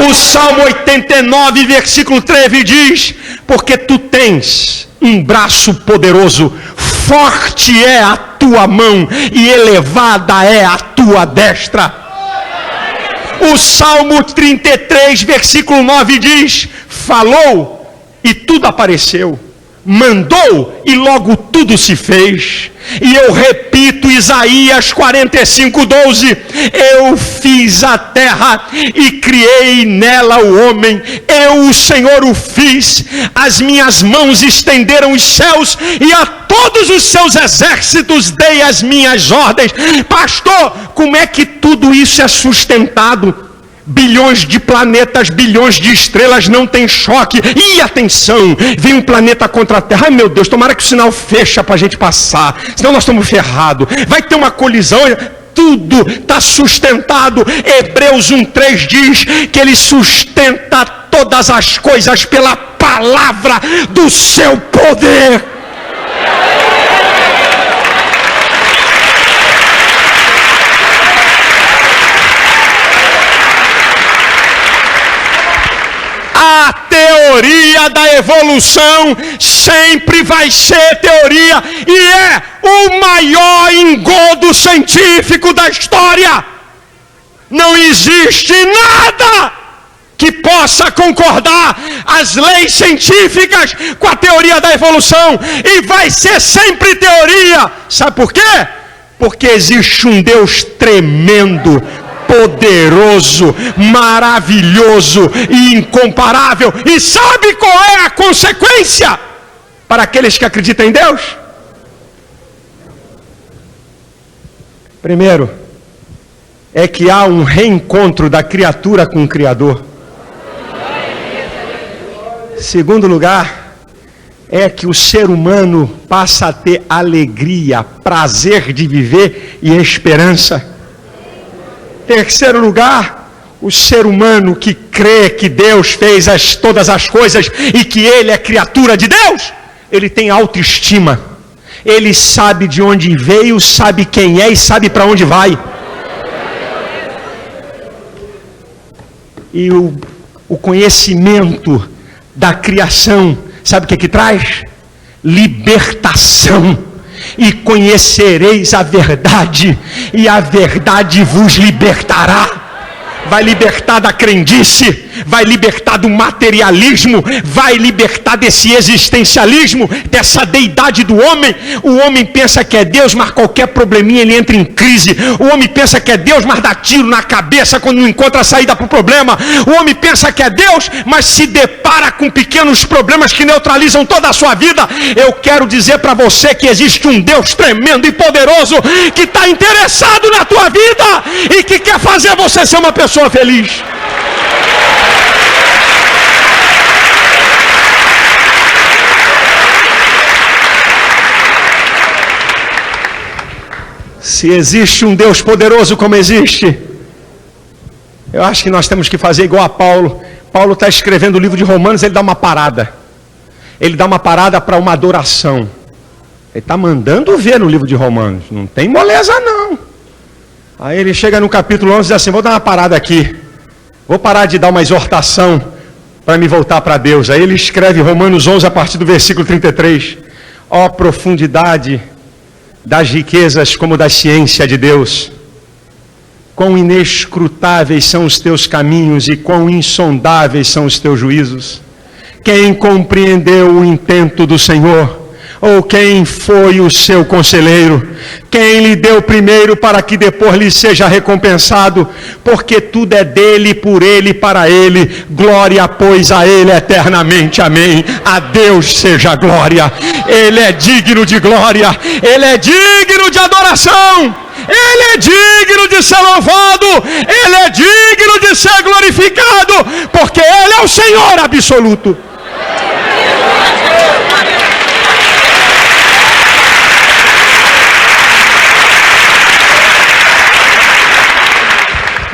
O Salmo 89, versículo 13 diz: porque tu tens um braço poderoso, forte é a tua mão e elevada é a tua destra. O Salmo 33, versículo 9 diz: falou e tudo apareceu, mandou e logo tudo se fez. E eu repito Isaías 45:12: eu fiz a terra e criei nela o homem, eu, o Senhor, o fiz. As minhas mãos estenderam os céus e a todos os seus exércitos dei as minhas ordens. Pastor, como é que tudo isso é sustentado? Bilhões de planetas, bilhões de estrelas, não tem choque. E atenção, vem um planeta contra a Terra. Ai meu Deus, tomara que o sinal fecha para a gente passar, senão nós estamos ferrados. Vai ter uma colisão. tudo está sustentado. Hebreus 1:3 diz que Ele sustenta todas as coisas pela palavra do seu poder. A teoria da evolução sempre vai ser teoria e é o maior engodo científico da história. Não existe nada que possa concordar as leis científicas com a teoria da evolução e vai ser sempre teoria. Sabe por quê? Porque existe um Deus tremendo, poderoso, maravilhoso e incomparável. E sabe qual é a consequência para aqueles que acreditam em Deus? Primeiro, é que há um reencontro da criatura com o Criador. Segundo lugar, é que o ser humano passa a ter alegria, prazer de viver e esperança. Terceiro lugar, o ser humano que crê que Deus fez todas as coisas e que ele é criatura de Deus, ele tem autoestima. Ele sabe de onde veio, sabe quem é e sabe para onde vai. E o conhecimento da criação, sabe o que traz? Libertação. E conhecereis a verdade, e a verdade vos libertará. Vai libertar da crendice, vai libertar do materialismo, vai libertar desse existencialismo, dessa deidade do homem. O homem pensa que é Deus, mas qualquer probleminha ele entra em crise. O homem pensa que é Deus, mas dá tiro na cabeça quando não encontra a saída para o problema. O homem pensa que é Deus, mas se depara com pequenos problemas que neutralizam toda a sua vida. Eu quero dizer para você que existe um Deus tremendo e poderoso que está interessado na tua vida e que quer fazer você ser uma pessoa feliz. Se existe um Deus poderoso como existe, eu acho que nós temos que fazer igual a Paulo. Paulo está escrevendo o livro de Romanos, ele dá uma parada. Ele dá uma parada para uma adoração. Ele está mandando ver no livro de Romanos. Não tem moleza não. Aí ele chega no capítulo 11 e diz assim: vou dar uma parada aqui. Vou parar de dar uma exortação para me voltar para Deus. Aí ele escreve Romanos 11 a partir do versículo 33. Ó profundidade das riquezas como da ciência de Deus. Quão inescrutáveis são os teus caminhos e quão insondáveis são os teus juízos. Quem compreendeu o intento do Senhor? Ou quem foi o seu conselheiro? Quem lhe deu primeiro para que depois lhe seja recompensado? Porque tudo é dele, por ele e para ele. Glória, pois, a ele eternamente. Amém. A Deus seja glória. Ele é digno de glória. Ele é digno de adoração. Ele é digno de ser louvado. Ele é digno de ser glorificado. Porque ele é o Senhor absoluto.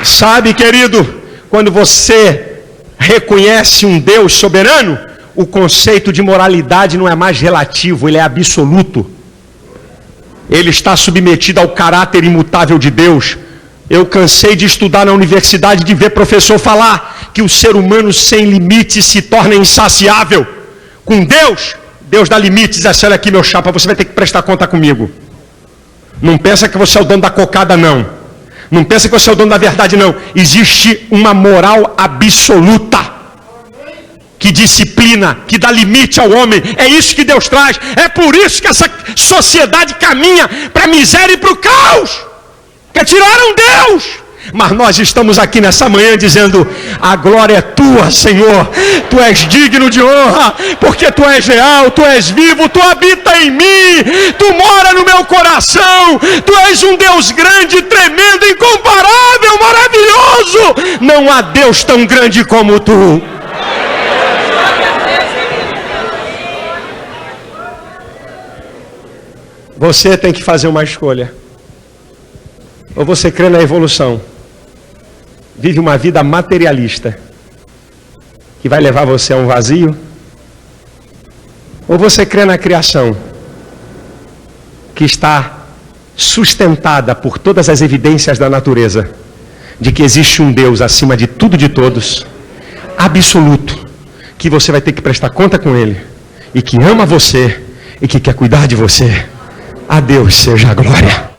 Sabe, querido, quando você reconhece um Deus soberano, o conceito de moralidade não é mais relativo, ele é absoluto. Ele está submetido ao caráter imutável de Deus. Eu cansei de estudar na universidade, de ver professor falar que o ser humano sem limites se torna insaciável. Com Deus, Deus dá limites, diz assim: olha aqui meu chapa, você vai ter que prestar conta comigo. Não pensa que você é o dono da cocada não. Não pensa que você é o dono da verdade, não. Existe uma moral absoluta que disciplina, que dá limite ao homem. É isso que Deus traz. É por isso que essa sociedade caminha para a miséria e para o caos. Porque tiraram Deus. Mas nós estamos aqui nessa manhã dizendo: a glória é tua, Senhor. Tu és digno de honra, porque tu és real, tu és vivo, tu habita em mim, tu mora no meu coração. Tu és um Deus grande, tremendo, incomparável, maravilhoso. Não há Deus tão grande como tu. Você tem que fazer uma escolha. Ou você crê na evolução, vive uma vida materialista, que vai levar você a um vazio? Ou você crê na criação, que está sustentada por todas as evidências da natureza, de que existe um Deus acima de tudo e de todos, absoluto, que você vai ter que prestar conta com Ele, e que ama você, e que quer cuidar de você? A Deus seja a glória.